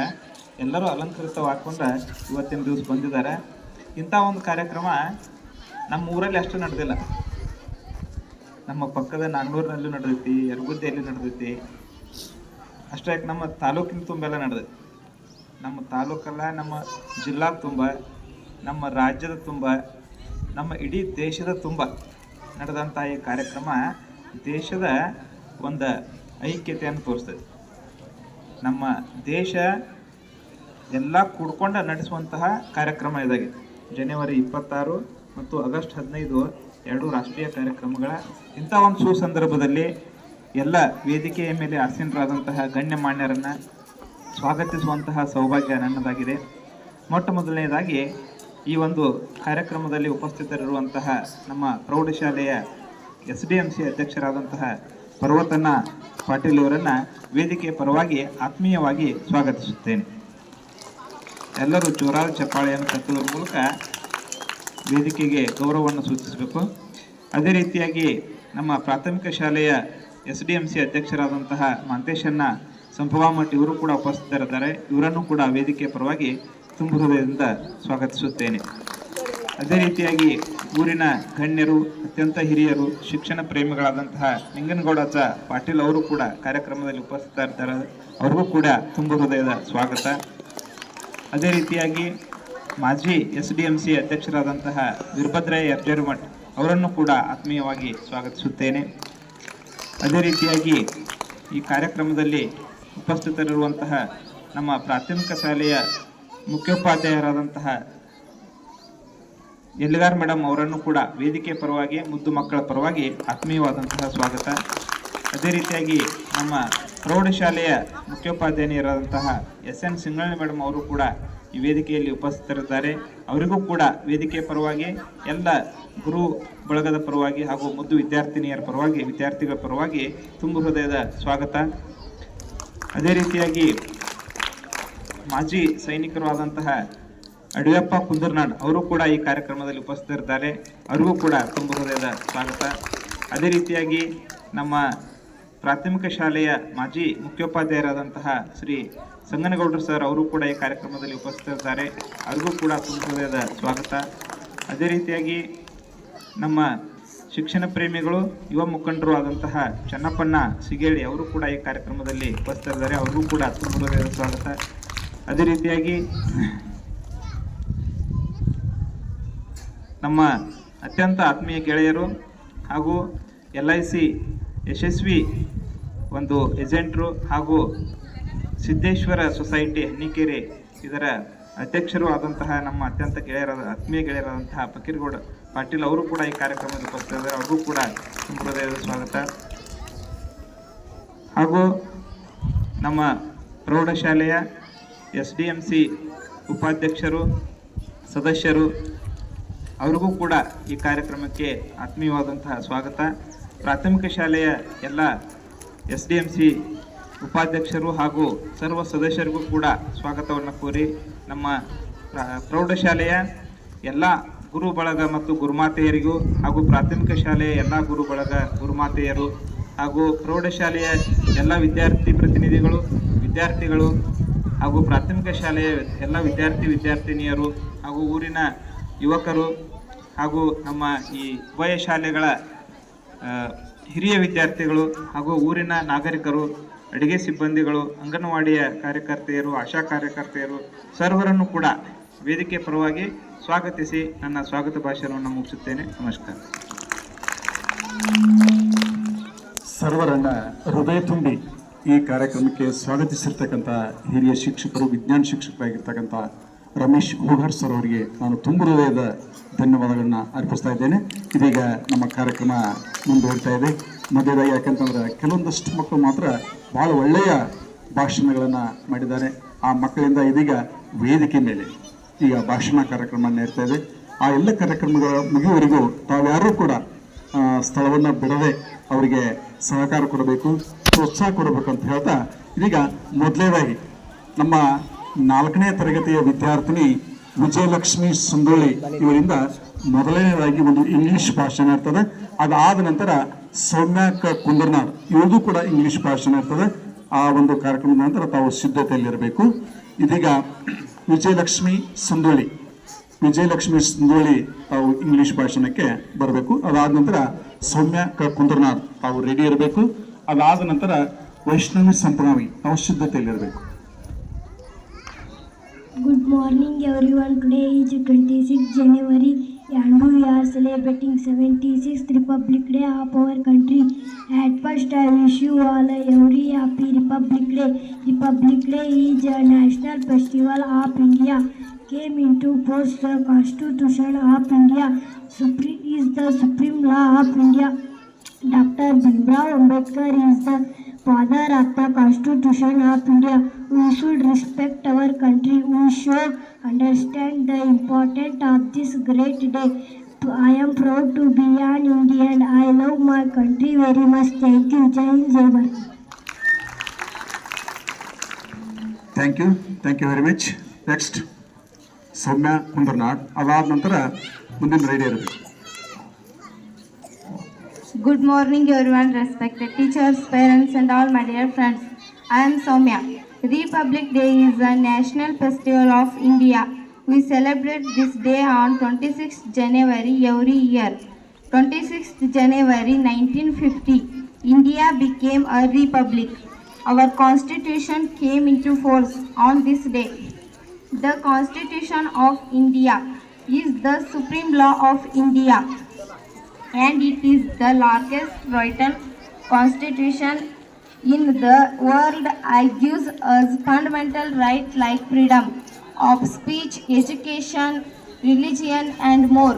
ಎಲ್ಲರೂ ಅಲಂಕೃತವಾಗ್ಕೊಂಡು ಇವತ್ತಿನ ದಿವಸ ಬಂದಿದ್ದಾರೆ. ಇಂಥ ಒಂದು ಕಾರ್ಯಕ್ರಮ ನಮ್ಮ ಊರಲ್ಲಿ ಅಷ್ಟು ನಡೆದಿಲ್ಲ. ನಮ್ಮ ಪಕ್ಕದ ನಾಗನೂರಿನಲ್ಲೂ ನಡೆದೈತಿ, ಯರಗುದ್ದೆಯಲ್ಲಿ ನಡೆದೈತಿ, ಅಷ್ಟೇ ನಮ್ಮ ತಾಲೂಕಿನ ತುಂಬೆಲ್ಲ ನಡೆದೈತಿ. ನಮ್ಮ ತಾಲೂಕಲ್ಲ, ನಮ್ಮ ಜಿಲ್ಲಾ ತುಂಬ, ನಮ್ಮ ರಾಜ್ಯದ ತುಂಬ, ನಮ್ಮ ಇಡೀ ದೇಶದ ತುಂಬ ನಡೆದಂಥ ಈ ಕಾರ್ಯಕ್ರಮ ದೇಶದ ಒಂದು ಐಕ್ಯತೆಯನ್ನು ತೋರಿಸ್ತದೆ. ನಮ್ಮ ದೇಶ ಎಲ್ಲ ಕೂಡ್ಕೊಂಡು ನಡೆಸುವಂತಹ ಕಾರ್ಯಕ್ರಮ ಇದಾಗಿದೆ. ಜನವರಿ 26 ಮತ್ತು ಆಗಸ್ಟ್ 15 ಎರಡು ರಾಷ್ಟ್ರೀಯ ಕಾರ್ಯಕ್ರಮಗಳ ಇಂಥ ಒಂದು ಸುಸಂದರ್ಭದಲ್ಲಿ ಎಲ್ಲ ವೇದಿಕೆಯ ಮೇಲೆ ಆಸೀನರಾದಂತಹ ಗಣ್ಯಮಾನ್ಯರನ್ನು ಸ್ವಾಗತಿಸುವಂತಹ ಸೌಭಾಗ್ಯ ನನ್ನದಾಗಿದೆ. ಮೊಟ್ಟ ಮೊದಲನೇದಾಗಿ ಈ ಒಂದು ಕಾರ್ಯಕ್ರಮದಲ್ಲಿ ಉಪಸ್ಥಿತರಿರುವಂತಹ ನಮ್ಮ ಪ್ರೌಢಶಾಲೆಯ SDMC ಅಧ್ಯಕ್ಷರಾದಂತಹ ಪರ್ವತಣ್ಣ ಪಾಟೀಲ್ ಅವರನ್ನು ವೇದಿಕೆಯ ಪರವಾಗಿ ಆತ್ಮೀಯವಾಗಿ ಸ್ವಾಗತಿಸುತ್ತೇನೆ. ಎಲ್ಲರೂ ಜೋರಾದ ಚಪ್ಪಾಳೆಯನ್ನು ತಟ್ಟುವುದರ ಮೂಲಕ ವೇದಿಕೆಗೆ ಗೌರವವನ್ನು ಸೂಚಿಸಬೇಕು. ಅದೇ ರೀತಿಯಾಗಿ ನಮ್ಮ ಪ್ರಾಥಮಿಕ ಶಾಲೆಯ SDMC ಅಧ್ಯಕ್ಷರಾದಂತಹ ಮಾಂತೇಶಣ್ಣ ಸಂಪವಾಮಠ್ ಇವರು ಕೂಡ ಉಪಸ್ಥಿತರಿದ್ದಾರೆ. ಇವರನ್ನು ಕೂಡ ವೇದಿಕೆಯ ಪರವಾಗಿ ತುಂಬ ಹೃದಯದಿಂದ ಸ್ವಾಗತಿಸುತ್ತೇನೆ. ಅದೇ ರೀತಿಯಾಗಿ ಊರಿನ ಗಣ್ಯರು, ಅತ್ಯಂತ ಹಿರಿಯರು, ಶಿಕ್ಷಣ ಪ್ರೇಮಿಗಳಾದಂತಹ ನಿಂಗನಗೌಡ ಪಾಟೀಲ್ ಅವರು ಕೂಡ ಕಾರ್ಯಕ್ರಮದಲ್ಲಿ ಉಪಸ್ಥಿತರಿದ್ದಾರೆ. ಅವ್ರಿಗೂ ಕೂಡ ತುಂಬ ಹೃದಯದ ಸ್ವಾಗತ. ಅದೇ ರೀತಿಯಾಗಿ ಮಾಜಿ SDMC ಅಧ್ಯಕ್ಷರಾದಂತಹ ವೀರಭದ್ರಯ್ಯ ಯರ್ಜೇರುಮಠ್ ಅವರನ್ನು ಕೂಡ ಆತ್ಮೀಯವಾಗಿ ಸ್ವಾಗತಿಸುತ್ತೇನೆ. ಅದೇ ರೀತಿಯಾಗಿ ಈ ಕಾರ್ಯಕ್ರಮದಲ್ಲಿ ಉಪಸ್ಥಿತರಿರುವಂತಹ ನಮ್ಮ ಪ್ರಾಥಮಿಕ ಶಾಲೆಯ ಮುಖ್ಯೋಪಾಧ್ಯಾಯರಾದಂತಹ ಎಲ್ಗಾರ್ ಮೇಡಮ್ ಅವರನ್ನು ಕೂಡ ವೇದಿಕೆ ಪರವಾಗಿ, ಮುದ್ದು ಮಕ್ಕಳ ಪರವಾಗಿ ಆತ್ಮೀಯವಾದಂತಹ ಸ್ವಾಗತ. ಅದೇ ರೀತಿಯಾಗಿ ನಮ್ಮ ಪ್ರೌಢಶಾಲೆಯ ಮುಖ್ಯೋಪಾಧ್ಯಾಯರಾದಂತಹ SN ಸಿಂಗಳ್ಳಿ ಮೇಡಮ್ ಅವರು ಕೂಡ ಈ ವೇದಿಕೆಯಲ್ಲಿ ಉಪಸ್ಥಿತರಿದ್ದಾರೆ. ಅವರಿಗೂ ಕೂಡ ವೇದಿಕೆಯ ಪರವಾಗಿ, ಎಲ್ಲ ಗುರು ಬಳಗದ ಪರವಾಗಿ ಹಾಗೂ ಮುದ್ದು ವಿದ್ಯಾರ್ಥಿನಿಯರ ಪರವಾಗಿ, ವಿದ್ಯಾರ್ಥಿಗಳ ಪರವಾಗಿ ತುಂಬ ಹೃದಯದ ಸ್ವಾಗತ. ಅದೇ ರೀತಿಯಾಗಿ ಮಾಜಿ ಸೈನಿಕರು ಆದಂತಹ ಅಡಿಯಪ್ಪ ಕುಂದರ್ನಾಡ್ ಅವರು ಕೂಡ ಈ ಕಾರ್ಯಕ್ರಮದಲ್ಲಿ ಉಪಸ್ಥಿತರಿದ್ದಾರೆ. ಅವರಿಗೂ ಕೂಡ ತುಂಬ ಹೃದಯದ ಸ್ವಾಗತ. ಅದೇ ರೀತಿಯಾಗಿ ನಮ್ಮ ಪ್ರಾಥಮಿಕ ಶಾಲೆಯ ಮಾಜಿ ಮುಖ್ಯೋಪಾಧ್ಯಾಯರಾದಂತಹ ಶ್ರೀ ಸಂಗನಗೌಡರು ಸರ್ ಅವರು ಕೂಡ ಈ ಕಾರ್ಯಕ್ರಮದಲ್ಲಿ ಉಪಸ್ಥಿತರಿದ್ದಾರೆ. ಅವರಿಗೂ ಕೂಡ ತುಂಬ ಹೃದಯದ ಸ್ವಾಗತ. ಅದೇ ರೀತಿಯಾಗಿ ನಮ್ಮ ಶಿಕ್ಷಣ ಪ್ರೇಮಿಗಳು, ಯುವ ಮುಖಂಡರು ಆದಂತಹ ಚನ್ನಪ್ಪಣ್ಣ ಸಿಗೇಳಿ ಅವರು ಕೂಡ ಈ ಕಾರ್ಯಕ್ರಮದಲ್ಲಿ ಉಪಸ್ಥಿತರಿದ್ದಾರೆ. ಅವರಿಗೂ ಕೂಡ ತುಂಬ ಹೃದಯದ ಸ್ವಾಗತ. ಅದೇ ರೀತಿಯಾಗಿ ನಮ್ಮ ಅತ್ಯಂತ ಆತ್ಮೀಯ ಗೆಳೆಯರು ಹಾಗೂ LIC ಯಶಸ್ವಿ ಒಂದು ಏಜೆಂಟ್ರು ಹಾಗೂ ಸಿದ್ದೇಶ್ವರ ಸೊಸೈಟಿ ಹಣ್ಣಿಕೆರೆ ಇದರ ಅಧ್ಯಕ್ಷರು ಆದಂತಹ ನಮ್ಮ ಅತ್ಯಂತ ಆತ್ಮೀಯ ಗೆಳೆಯರಾದಂತಹ ಫಕೀರ್ಗೌಡ ಪಾಟೀಲ್ ಅವರು ಕೂಡ ಈ ಕಾರ್ಯಕ್ರಮದಲ್ಲಿ ಉಪಸ್ಥಿತರಿದ್ದಾರೆ. ಅವ್ರಿಗೂ ಕೂಡ ತುಂಬ ಹೃದಯದ ಸ್ವಾಗತ. ಹಾಗೂ ನಮ್ಮ ಪ್ರೌಢಶಾಲೆಯ SDMC ಉಪಾಧ್ಯಕ್ಷರು, ಸದಸ್ಯರು, ಅವರಿಗೂ ಕೂಡ ಈ ಕಾರ್ಯಕ್ರಮಕ್ಕೆ ಆತ್ಮೀಯವಾದಂತಹ ಸ್ವಾಗತ. ಪ್ರಾಥಮಿಕ ಶಾಲೆಯ ಎಲ್ಲ SDMC ಉಪಾಧ್ಯಕ್ಷರು ಹಾಗೂ ಸರ್ವ ಸದಸ್ಯರಿಗೂ ಕೂಡ ಸ್ವಾಗತವನ್ನು ಕೋರಿ, ನಮ್ಮ ಪ್ರೌಢಶಾಲೆಯ ಎಲ್ಲ ಗುರು ಬಳಗ ಮತ್ತು ಗುರುಮಾತೆಯರಿಗೂ ಹಾಗೂ ಪ್ರಾಥಮಿಕ ಶಾಲೆಯ ಎಲ್ಲ ಗುರು ಬಳಗ ಗುರುಮಾತೆಯರು ಹಾಗೂ ಪ್ರೌಢಶಾಲೆಯ ಎಲ್ಲ ವಿದ್ಯಾರ್ಥಿ ಪ್ರತಿನಿಧಿಗಳು, ವಿದ್ಯಾರ್ಥಿಗಳು ಹಾಗೂ ಪ್ರಾಥಮಿಕ ಶಾಲೆಯ ಎಲ್ಲ ವಿದ್ಯಾರ್ಥಿನಿಯರು ಹಾಗೂ ಊರಿನ ಯುವಕರು ಹಾಗೂ ನಮ್ಮ ಈ ಉಭಯ ಶಾಲೆಗಳ ಹಿರಿಯ ವಿದ್ಯಾರ್ಥಿಗಳು ಹಾಗೂ ಊರಿನ ನಾಗರಿಕರು, ಅಡುಗೆ ಸಿಬ್ಬಂದಿಗಳು, ಅಂಗನವಾಡಿಯ ಕಾರ್ಯಕರ್ತೆಯರು, ಆಶಾ ಕಾರ್ಯಕರ್ತೆಯರು ಸರ್ವರನ್ನು ಕೂಡ ವೇದಿಕೆ ಪರವಾಗಿ ಸ್ವಾಗತಿಸಿ ನನ್ನ ಸ್ವಾಗತ ಭಾಷಣವನ್ನು ಮುಗಿಸುತ್ತೇನೆ. ನಮಸ್ಕಾರ. ಸರ್ವರನ್ನ ಹೃದಯ ತುಂಬಿ ಈ ಕಾರ್ಯಕ್ರಮಕ್ಕೆ ಸ್ವಾಗತಿಸಿರ್ತಕ್ಕಂಥ ಹಿರಿಯ ಶಿಕ್ಷಕರು, ವಿಜ್ಞಾನ ಶಿಕ್ಷಕರಾಗಿರ್ತಕ್ಕಂಥ ರಮೇಶ್ ಹೂಗಾರ್ ಸರ್ ಅವರಿಗೆ ನಾನು ತುಂಬ ಹೃದಯದ ಧನ್ಯವಾದಗಳನ್ನ ಅರ್ಪಿಸ್ತಾ ಇದ್ದೇನೆ. ಇದೀಗ ನಮ್ಮ ಕಾರ್ಯಕ್ರಮ ಮುಂದುವರಿತಾ ಇದೆ. ಮಧ್ಯದಾಗಿ ಯಾಕಂತಂದ್ರೆ ಕೆಲವೊಂದಷ್ಟು ಮಕ್ಕಳು ಮಾತ್ರ ಭಾಳ ಒಳ್ಳೆಯ ಭಾಷಣಗಳನ್ನು ಮಾಡಿದ್ದಾರೆ. ಆ ಮಕ್ಕಳಿಂದ ಇದೀಗ ವೇದಿಕೆ ಮೇಲೆ ಈಗ ಭಾಷಣ ಕಾರ್ಯಕ್ರಮ ನಡೀತಾ ಇದೆ. ಆ ಎಲ್ಲ ಕಾರ್ಯಕ್ರಮಗಳ ಮುಗಿಯುವವರೆಗೂ ತಾವ್ಯಾರೂ ಕೂಡ ಸ್ಥಳವನ್ನು ಬಿಡದೆ ಅವರಿಗೆ ಸಹಕಾರ ಕೊಡಬೇಕು, ಪ್ರೋತ್ಸಾಹ ಕೊಡಬೇಕು ಅಂತ ಹೇಳ್ತಾ, ಇದೀಗ ಮೊದಲನೇದಾಗಿ ನಮ್ಮ 4ನೇ ತರಗತಿಯ ವಿದ್ಯಾರ್ಥಿನಿ ವಿಜಯಲಕ್ಷ್ಮಿ ಸುಂದೋಳಿ ಇವರಿಂದ ಮೊದಲನೇದಾಗಿ ಒಂದು ಇಂಗ್ಲಿಷ್ ಭಾಷಣ ಇರ್ತದೆ. ಅದಾದ ನಂತರ ಸೌಮ್ಯ ಕುಂದರ್ನಾಳ್ ಇವರಿಗೂ ಕೂಡ ಇಂಗ್ಲಿಷ್ ಭಾಷಣ ಇರ್ತದೆ. ಆ ಒಂದು ಕಾರ್ಯಕ್ರಮದ ನಂತರ ತಾವು ಸಿದ್ಧತೆಯಲ್ಲಿರಬೇಕು. ಇದೀಗ ವಿಜಯಲಕ್ಷ್ಮಿ ಸುಂದೋಳಿ ತಾವು ಇಂಗ್ಲಿಷ್ ಭಾಷಣಕ್ಕೆ ಬರಬೇಕು. ಅದಾದ ನಂತರ ಸೌಮ್ಯ ಕುಂದರ್ನಾಳ್ ತಾವು ರೆಡಿ ಇರಬೇಕು. ಅದಾದ ನಂತರ ವೈಷ್ಣವಿ ಸಂಪ್ರದಾಯಿ ತಾವು ಸಿದ್ಧತೆಯಲ್ಲಿರಬೇಕು. Good morning everyone. Today is 26th January and we are celebrating 76th Republic Day of our country. At first I wish you all a very happy Republic Day. Republic Day is a national festival of India. Came into force the Constitution of India. Is the supreme law of India. Dr. Bhimrao Ambedkar is the father of the Constitution of India. We should respect our country. We should understand the importance of this great day. I am proud to be an Indian. I love my country very much. Thank you. Jai Hind, Jai Bharat. Thank you very much. Next Soumya Kundarnal. ಅದಾದ ನಂತರ ಮುಂದಿನ ready ಇರಬೇಕು. Good morning everyone, respected teachers, parents and all my dear friends. I am Soumya. Republic Day is a national festival of India. We celebrate this day on 26th January every year. 26th January 1950, India became a republic. Our constitution came into force on this day. The Constitution of India is the supreme law of India, and it is the largest written constitution in the world. It gives us fundamental rights like freedom of speech, education, religion and more.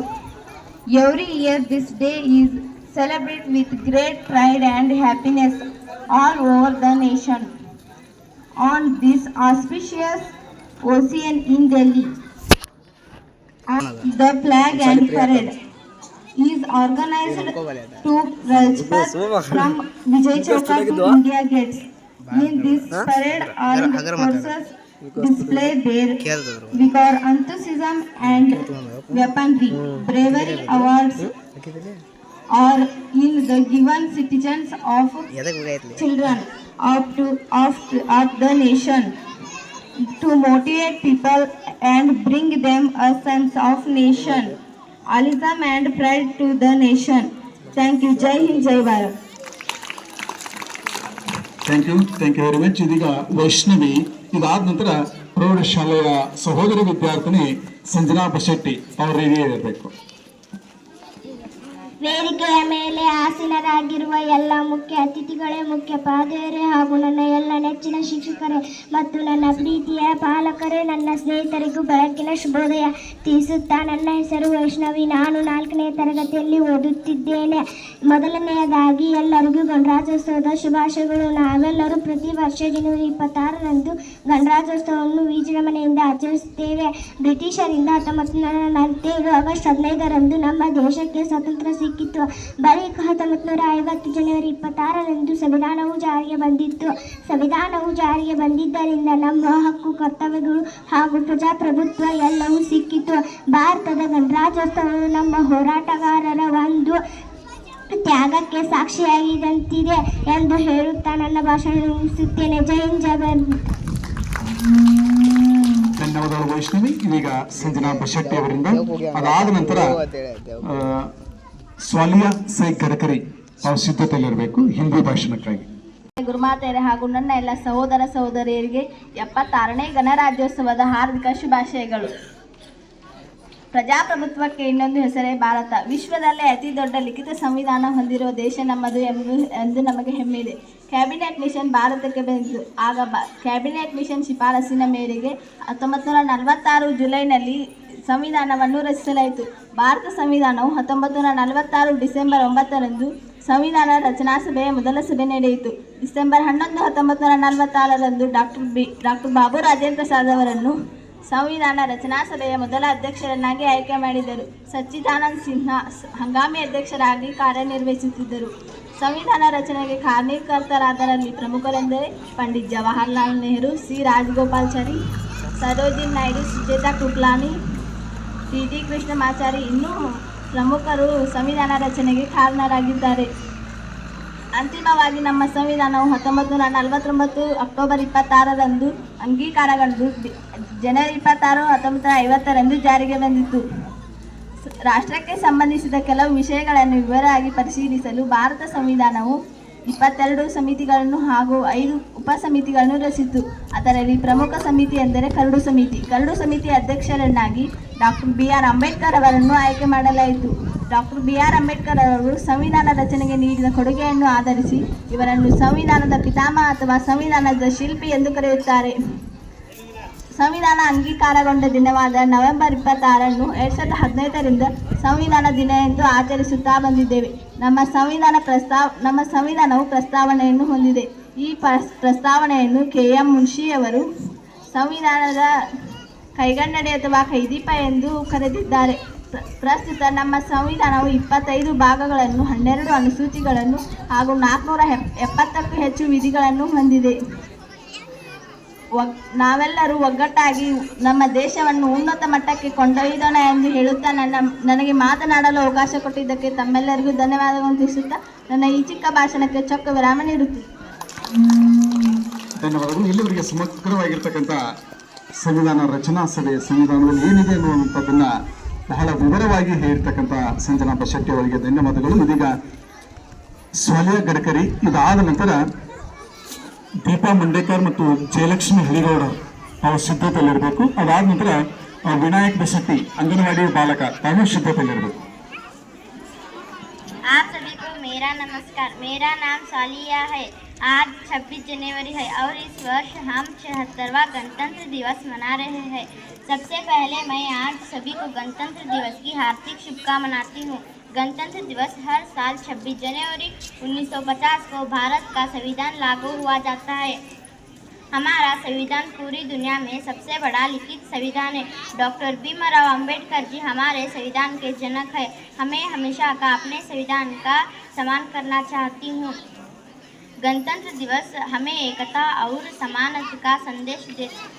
Every year this day is celebrated with great pride and happiness all over the nation. On this auspicious occasion in Delhi, the flag and parade is organized to Rajpath from Vijay Chowka to India Gates. In this parade, armed forces display their vigor, enthusiasm and weaponry. Bravery awards are in the given citizens of children of the nation to motivate people and bring them a sense of nationalism and pride to the nation. Thank you. Jai Hind, Jai Bharat. Thank you very much. ಇದೀಗ ವೈಷ್ಣವಿ. ಇದಾದ ನಂತರ ಪ್ರೌಢಶಾಲೆಯ ಸಹೋದರಿ ವಿದ್ಯಾರ್ಥಿನಿ ಸಂಜನಾ ಬಶೆಟ್ಟಿ ಅವರು ready ಇರಬೇಕು. ವೇದಿಕೆಯ ಮೇಲೆ ಆಸೀನರಾಗಿರುವ ಎಲ್ಲ ಮುಖ್ಯ ಅತಿಥಿಗಳೇ, ಮುಖ್ಯೋಪಾಧ್ಯಾಯರೇ ಹಾಗೂ ನನ್ನ ಎಲ್ಲ ನೆಚ್ಚಿನ ಶಿಕ್ಷಕರೇ ಮತ್ತು ನನ್ನ ಪ್ರೀತಿಯ ಪಾಲಕರೇ, ನನ್ನ ಸ್ನೇಹಿತರಿಗೂ ಬೆಳಕಿನ ಶುಭೋದಯ ತಿಳಿಸುತ್ತಾ, ನನ್ನ ಹೆಸರು ವೈಷ್ಣವಿ. ನಾನು 4ನೇ ತರಗತಿಯಲ್ಲಿ ಓದುತ್ತಿದ್ದೇನೆ. ಮೊದಲನೆಯದಾಗಿ ಎಲ್ಲರಿಗೂ ಗಣರಾಜ್ಯೋತ್ಸವದ ಶುಭಾಶಯಗಳು. ನಾವೆಲ್ಲರೂ ಪ್ರತಿ ವರ್ಷ ಜನವರಿ 26ರಂದು ಗಣರಾಜ್ಯೋತ್ಸವವನ್ನು ವಿಜೃಂಭಣೆಯಿಂದ ಆಚರಿಸುತ್ತೇವೆ. ಬ್ರಿಟಿಷರಿಂದ 1947 ಆಗಸ್ಟ್ 15ರಂದು ನಮ್ಮ ದೇಶಕ್ಕೆ ಸ್ವಾತಂತ್ರ್ಯ ಸಿಕ್ಕಿತ್ತು. ಬಳಿಕ 1950 ಜನವರಿ 26ರಂದು ಸಂವಿಧಾನವು ಜಾರಿಗೆ ಬಂದಿತ್ತು. ಸಂವಿಧಾನವು ಜಾರಿಗೆ ಬಂದಿದ್ದರಿಂದ ನಮ್ಮ ಹಕ್ಕು, ಕರ್ತವ್ಯಗಳು ಹಾಗೂ ಪ್ರಜಾಪ್ರಭುತ್ವ ಎಲ್ಲವೂ ಸಿಕ್ಕಿತು. ಭಾರತದ ಗಣರಾಜ್ಯೋತ್ಸವವು ನಮ್ಮ ಹೋರಾಟಗಾರರ ಒಂದು ತ್ಯಾಗಕ್ಕೆ ಸಾಕ್ಷಿಯಾಗಿದಂತಿದೆ ಎಂದು ಹೇಳುತ್ತಾ ನನ್ನ ಭಾಷಣ ಮುಗಿಸುತ್ತೇನೆ. ಜೈ ಹಿಂದ್, ಜೈ ಭಾರತ್. ಧನ್ಯವಾದಗಳು ವೈಷ್ಣವಿ. ಇದೀಗ ಸಂಜನಾ ಬಶೆಟ್ಟಿ ಅವರಿಂದ, ಅದಾದ ನಂತರ ಸ್ವಾಲಿಯಾ ಸೈ ಗಡ್ಕರಿ ಅವ್ರ ಸಿದ್ಧತೆಯಲ್ಲಿರಬೇಕು ಹಿಂದಿ ಭಾಷಣಕ್ಕಾಗಿ. ಗುರುಮಾತೆಯರೇ ಹಾಗೂ ನನ್ನ ಎಲ್ಲ ಸಹೋದರ ಸಹೋದರಿಯರಿಗೆ 76ನೇ ಗಣರಾಜ್ಯೋತ್ಸವದ ಹಾರ್ದಿಕ ಶುಭಾಶಯಗಳು. ಪ್ರಜಾಪ್ರಭುತ್ವಕ್ಕೆ ಇನ್ನೊಂದು ಹೆಸರೇ ಭಾರತ. ವಿಶ್ವದಲ್ಲೇ ಅತಿ ದೊಡ್ಡ ಲಿಖಿತ ಸಂವಿಧಾನ ಹೊಂದಿರುವ ದೇಶ ನಮ್ಮದು ಎಂದು ನಮಗೆ ಹೆಮ್ಮೆ ಇದೆ. ಕ್ಯಾಬಿನೆಟ್ ಮಿಷನ್ ಭಾರತಕ್ಕೆ ಬಂದಿತು. ಆಗ ಕ್ಯಾಬಿನೆಟ್ ಮಿಷನ್ ಶಿಫಾರಸಿನ ಮೇರೆಗೆ 1946 ಜುಲೈನಲ್ಲಿ ಸಂವಿಧಾನವನ್ನು ರಚಿಸಲಾಯಿತು. ಭಾರತ ಸಂವಿಧಾನವು 1946 ಡಿಸೆಂಬರ್ 9ರಂದು ಸಂವಿಧಾನ ರಚನಾ ಸಭೆಯ ಮೊದಲ ಸಭೆ ನಡೆಯಿತು. ಡಿಸೆಂಬರ್ 11, 1946ರಂದು ಡಾಕ್ಟರ್ ಬಾಬು ರಾಜೇಂದ್ರ ಪ್ರಸಾದ್ ಅವರನ್ನು ಸಂವಿಧಾನ ರಚನಾ ಸಭೆಯ ಮೊದಲ ಅಧ್ಯಕ್ಷರನ್ನಾಗಿ ಆಯ್ಕೆ ಮಾಡಿದರು. ಸಚ್ಚಿದಾನಂದ ಸಿನ್ಹಾ ಹಂಗಾಮಿ ಅಧ್ಯಕ್ಷರಾಗಿ ಕಾರ್ಯನಿರ್ವಹಿಸುತ್ತಿದ್ದರು. ಸಂವಿಧಾನ ರಚನೆಗೆ ಕಾರಣೀಕರ್ತರಾದರಲ್ಲಿ ಪ್ರಮುಖರೆಂದರೆ ಪಂಡಿತ್ ಜವಾಹರ್ಲಾಲ್ ನೆಹರು, ಸಿ ರಾಜಗೋಪಾಲಾಚಾರಿ, ಸರೋಜಿನಿ ನಾಯ್ಡು, ಸುಚೇತಾ ಕೃಪಲಾನಿ, ಟಿ ಕೃಷ್ಣಮಾಚಾರಿ ಇನ್ನೂ ಪ್ರಮುಖರು ಸಂವಿಧಾನ ರಚನೆಗೆ ಕಾರಣರಾಗಿದ್ದಾರೆ. ಅಂತಿಮವಾಗಿ ನಮ್ಮ ಸಂವಿಧಾನವು 1949 ಅಕ್ಟೋಬರ್ 26ರಂದು ಅಂಗೀಕಾರಗೊಂಡು ಜನವರಿ 26, 1950ರಂದು ಜಾರಿಗೆ ಬಂದಿತು. ರಾಷ್ಟ್ರಕ್ಕೆ ಸಂಬಂಧಿಸಿದ ಕೆಲವು ವಿಷಯಗಳನ್ನು ವಿವರವಾಗಿ ಪರಿಶೀಲಿಸಲು ಭಾರತ ಸಂವಿಧಾನವು 22 ಸಮಿತಿಗಳನ್ನು ಹಾಗೂ 5 ಉಪಸಮಿತಿಗಳನ್ನು ರಚಿಸಿತು. ಅದರಲ್ಲಿ ಪ್ರಮುಖ ಸಮಿತಿ ಎಂದರೆ ಕರಡು ಸಮಿತಿ. ಕರಡು ಸಮಿತಿಯ ಅಧ್ಯಕ್ಷರನ್ನಾಗಿ ಡಾಕ್ಟರ್ BR ಅಂಬೇಡ್ಕರ್ ಅವರನ್ನು ಆಯ್ಕೆ ಮಾಡಲಾಯಿತು. ಡಾಕ್ಟರ್ BR ಅಂಬೇಡ್ಕರ್ ಅವರು ಸಂವಿಧಾನ ರಚನೆಗೆ ನೀಡಿದ ಕೊಡುಗೆಯನ್ನು ಆಧರಿಸಿ ಇವರನ್ನು ಸಂವಿಧಾನದ ಪಿತಾಮಹ ಅಥವಾ ಸಂವಿಧಾನದ ಶಿಲ್ಪಿ ಎಂದು ಕರೆಯುತ್ತಾರೆ. ಸಂವಿಧಾನ ಅಂಗೀಕಾರಗೊಂಡ ದಿನವಾದ ನವೆಂಬರ್ 26 2015ರಿಂದ ಸಂವಿಧಾನ ದಿನ ಎಂದು ಆಚರಿಸುತ್ತಾ ಬಂದಿದ್ದೇವೆ. ನಮ್ಮ ಸಂವಿಧಾನವು ಪ್ರಸ್ತಾವನೆಯನ್ನು ಹೊಂದಿದೆ. ಈ ಪ್ರಸ್ತಾವನೆಯನ್ನು KM ಮುನ್ಷಿಯವರು ಸಂವಿಧಾನದ ಕೈಗನ್ನಡಿ ಅಥವಾ ಕೈದೀಪ ಎಂದು ಕರೆದಿದ್ದಾರೆ. ಪ್ರಸ್ತುತ ನಮ್ಮ ಸಂವಿಧಾನವು 25 ಭಾಗಗಳನ್ನು, 12 ಅನುಸೂಚಿಗಳನ್ನು ಹಾಗೂ 470ಕ್ಕೂ ಹೆಚ್ಚು ವಿಧಿಗಳನ್ನು ಹೊಂದಿದೆ. ನಾವೆಲ್ಲರೂ ಒಗ್ಗಟ್ಟಾಗಿ ನಮ್ಮ ದೇಶವನ್ನು ಉನ್ನತ ಮಟ್ಟಕ್ಕೆ ಕೊಂಡೊಯ್ಯೋಣ ಎಂದು ಹೇಳುತ್ತಾ ನನಗೆ ಮಾತನಾಡಲು ಅವಕಾಶ ಕೊಟ್ಟಿದ್ದಕ್ಕೆ ತಮ್ಮೆಲ್ಲರಿಗೂ ಧನ್ಯವಾದಗಳನ್ನು ತಿಳಿಸುತ್ತಾ ನನ್ನ ಈ ಚಿಕ್ಕ ಭಾಷಣಕ್ಕೆ ಚೊಕ್ಕ ವಿರಾಮ ನೀಡುತ್ತೇನೆ. ಧನ್ಯವಾದಗಳು. ಇಲ್ಲಿವರೆಗೆ ಸಮಗ್ರವಾಗಿರ್ತಕ್ಕಂಥ ಸಂವಿಧಾನ ರಚನಾ ಸಭೆ, ಸಂವಿಧಾನದಲ್ಲಿ ಏನಿದೆ ಅನ್ನುವಂಥದ್ದನ್ನ ಬಹಳ ವಿವರವಾಗಿ ಹೇಳಿರ್ತಕ್ಕಂಥ ಸಂಜನಾ ಬಶೆಟ್ಟಿ ಅವರಿಗೆ ಧನ್ಯವಾದಗಳು. ಇದೀಗ ಸ್ವಾಲಿಯಾ ಗಡ್ಕರಿ, ಇದಾದ ನಂತರ ದೀಪಾ ಮಂಡೇಕರ್ ಮತ್ತು ಜಯಲಕ್ಷ್ಮಿ ಹಳಿಗೌಡ ಅವರು ಸಿದ್ಧತೆಯಲ್ಲಿರಬೇಕು. ಅದಾದ ನಂತರ ವಿನಾಯಕ್ ಬಶೆಟ್ಟಿ ಅಂಗನವಾಡಿ ಬಾಲಕ ತಾವು ಸಿದ್ಧತೆಯಲ್ಲಿರಬೇಕು. आप सभी को मेरा नमस्कार। मेरा नाम सालिया है। आज 26 जनवरी है और इस वर्ष हम 76वां गणतंत्र दिवस मना रहे हैं। सबसे पहले मैं आज सभी को गणतंत्र दिवस की हार्दिक शुभकामनाएं मनाती हूँ। गणतंत्र दिवस हर साल 26 जनवरी 1950 को भारत का संविधान लागू हुआ जाता है। हमारा संविधान पूरी दुनिया में सबसे बड़ा लिखित संविधान है। डॉक्टर भीमराव अंबेडकर जी हमारे संविधान के जनक है। हमें हमेशा का अपने संविधान का सम्मान करना चाहती हूँ। गणतंत्र दिवस हमें एकता और समानता का संदेश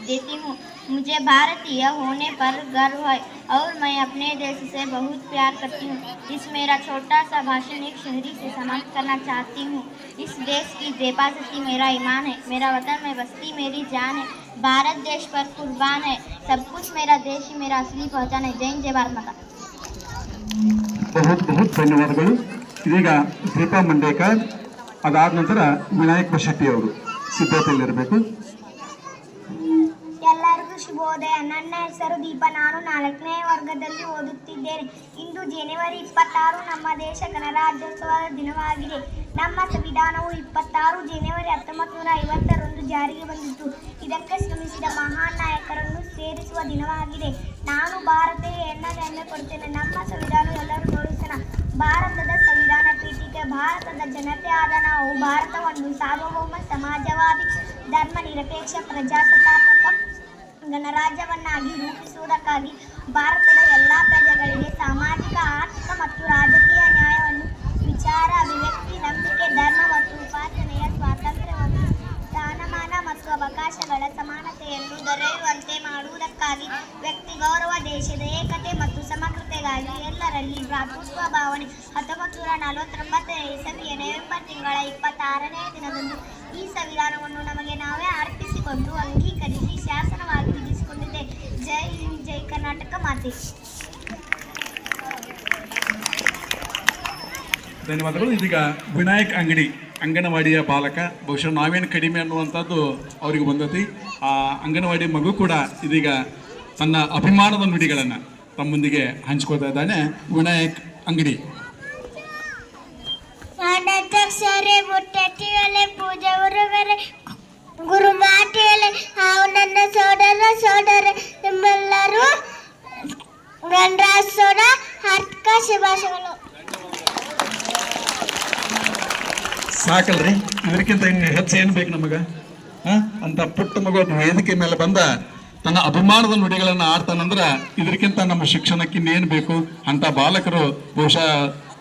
देती हूँ। मुझे भारतीय होने पर गर्व है और मैं अपने देश से बहुत प्यार करती हूँ। इस मेरा छोटा सा भाषण एक शहरी से समाप्त करना चाहती हूँ। इस देश की हिफाजती मेरा ईमान है। मेरा वतन में बस्ती मेरी जान है। भारत देश पर कुर्बान है। सब कुछ मेरा देश ही मेरा असली पहचान है। जय हिंद, जय भारत माता। बहुत बहुत ಧನ್ಯವಾದಗಳು. ಇದೀಗ ದೀಪಾ ಮಂಡೇಕರ್, ಅದಾದ ನಂತರ ವಿನಾಯಕ್ ಬಶೆಟ್ಟಿ ಅವರು ಸಿದ್ಧತೆಯಲ್ಲಿರಬೇಕು. ಎಲ್ಲರಿಗೂ ಶುಭ ಶುಭೋದಯ. ನನ್ನ ಹೆಸರು ದೀಪ. ನಾನು 4ನೇ ವರ್ಗದಲ್ಲಿ ಓದುತ್ತಿದ್ದೇನೆ. ಇಂದು ಜನವರಿ 26 ನಮ್ಮ ದೇಶ ಗಣರಾಜ್ಯೋತ್ಸವದ ದಿನವಾಗಿದೆ. ನಮ್ಮ ಸಂವಿಧಾನವು 26 ಜನವರಿ 1950ರಂದು ಜಾರಿಗೆ ಬಂದಿತು. ಇದಕ್ಕೆ ಶ್ರಮಿಸಿದ ಮಹಾನ್ ನಾಯಕರನ್ನು ಸೇರಿಸುವ ದಿನವಾಗಿದೆ. ನಾನು ಭಾರತೀಯ ಎನ್ನದೇ ಹೆಮ್ಮೆ ಪಡುತ್ತೇನೆ. ನಮ್ಮ ಸಂವಿಧಾನ ಎಲ್ಲರೂ ಗೌರವಿಸೋಣ. ಭಾರತದ ಸಂವಿಧಾನ ಪೀಠಿಕೆ. ಭಾರತದ ಜನತೆ ಆದ ನಾವು ಭಾರತವನ್ನು ಸಾರ್ವಭೌಮ, ಸಮಾಜವಾದಿ, ಧರ್ಮ ನಿರಪೇಕ್ಷ, ಪ್ರಜಾಸತ್ತಾತ್ಮಕ ಗಣರಾಜ್ಯವನ್ನಾಗಿ ರೂಪಿಸುವುದಕ್ಕಾಗಿ ಭಾರತದ ಎಲ್ಲ ಪ್ರಜೆಗಳಿಗೆ ಸಾಮಾಜಿಕ, ಆರ್ಥಿಕ ಮತ್ತು ರಾಜಕೀಯ ನ್ಯಾಯವನ್ನು, ವಿಚಾರ, ಅಭಿವ್ಯಕ್ತಿ, ನಂಬಿಕೆ, ಧರ್ಮ ಮತ್ತು ಉಪಾಸನೆಯ ಸ್ವಾತಂತ್ರ್ಯವನ್ನು, ಸ್ಥಾನಮಾನ ಮತ್ತು ಅವಕಾಶಗಳ ಸಮಾನತೆಯನ್ನು ದೊರೆಯುವಂತೆ ಮಾಡುವುದಕ್ಕಾಗಿ ವ್ಯಕ್ತಿ ಗೌರವ, ದೇಶದ ಏಕತೆ ಮತ್ತು ಸಮಗ್ರತೆಗಾಗಿ ಎಲ್ಲರಲ್ಲಿ ಭ್ರಾತೃತ್ವ ಭಾವನೆ 1949 ಇಸವಿಯ ನವೆಂಬರ್ ತಿಂಗಳ 26ನೇ ದಿನದಂದು ಈ ಸಂವಿಧಾನವನ್ನು ನಮಗೆ ನಾವೇ ಅರ್ಪಿಸಿಕೊಂಡು ಅಂಗೀಕರಿಸಿ ಶಾಸನವಾಗಿ ವಿಧಿಸಿಕೊಂಡಿದೆ. ಜೈ ಹಿಂದ್, ಜೈ ಕರ್ನಾಟಕ ಮಾತೆ. ಧನ್ಯವಾದಗಳು. ಇದೀಗ ವಿನಾಯಕ್ ಅಂಗಡಿ ಅಂಗನವಾಡಿಯ ಬಾಲಕ, ಬಹುಶಃ ನಾವೇನು ಕಡಿಮೆ ಅನ್ನುವಂಥದ್ದು ಅವರಿಗೆ ಬಂದತಿ. ಆ ಅಂಗನವಾಡಿ ಮಗು ಕೂಡ ಇದೀಗ ತನ್ನ ಅಭಿಮಾನದ ನುಡಿಗಳನ್ನು ತಮ್ಮೊಂದಿಗೆ ಹಂಚ್ಕೋತಾ ಇದ್ದಾನೆ. ವಿನಾಯಕ್ ಅಂಗಡಿ. ನಾನಧ್ಯಕ್ಷರೇ, ಮುಟ್ಟೆಟ್ಟಿಯಲೆ ಪೂಜೆ ಉರುವರೆ, ಗುರುಮಾಟಿಯಲೆ ಹಾವು ನನ್ನ ಸೋದರ ನಿಮ್ಮೆಲ್ಲರೂ ಗಣರಾಜ್ಯೋತ್ಸವದ ಹಾರ್ದಿಕ ಶುಭಾಶಯಗಳು. ಸಾಕಲ್ರಿ, ಇದಕ್ಕಿಂತ ಇನ್ನು ಹೆಚ್ಚು ಏನು ಬೇಕು ನಮಗೆ? ಅಂತ ಪುಟ್ಟ ಮಗು ವೇದಿಕೆ ಮೇಲೆ ಬಂದ ತನ್ನ ಅಭಿಮಾನದ ನುಡಿಗಳನ್ನು ಆಡ್ತಾನಂದ್ರೆ ಇದಕ್ಕಿಂತ ನಮ್ಮ ಶಿಕ್ಷಣಕ್ಕೆ ಇನ್ನೇನು ಬೇಕು? ಅಂತ ಬಾಲಕರು ಬಹುಶಃ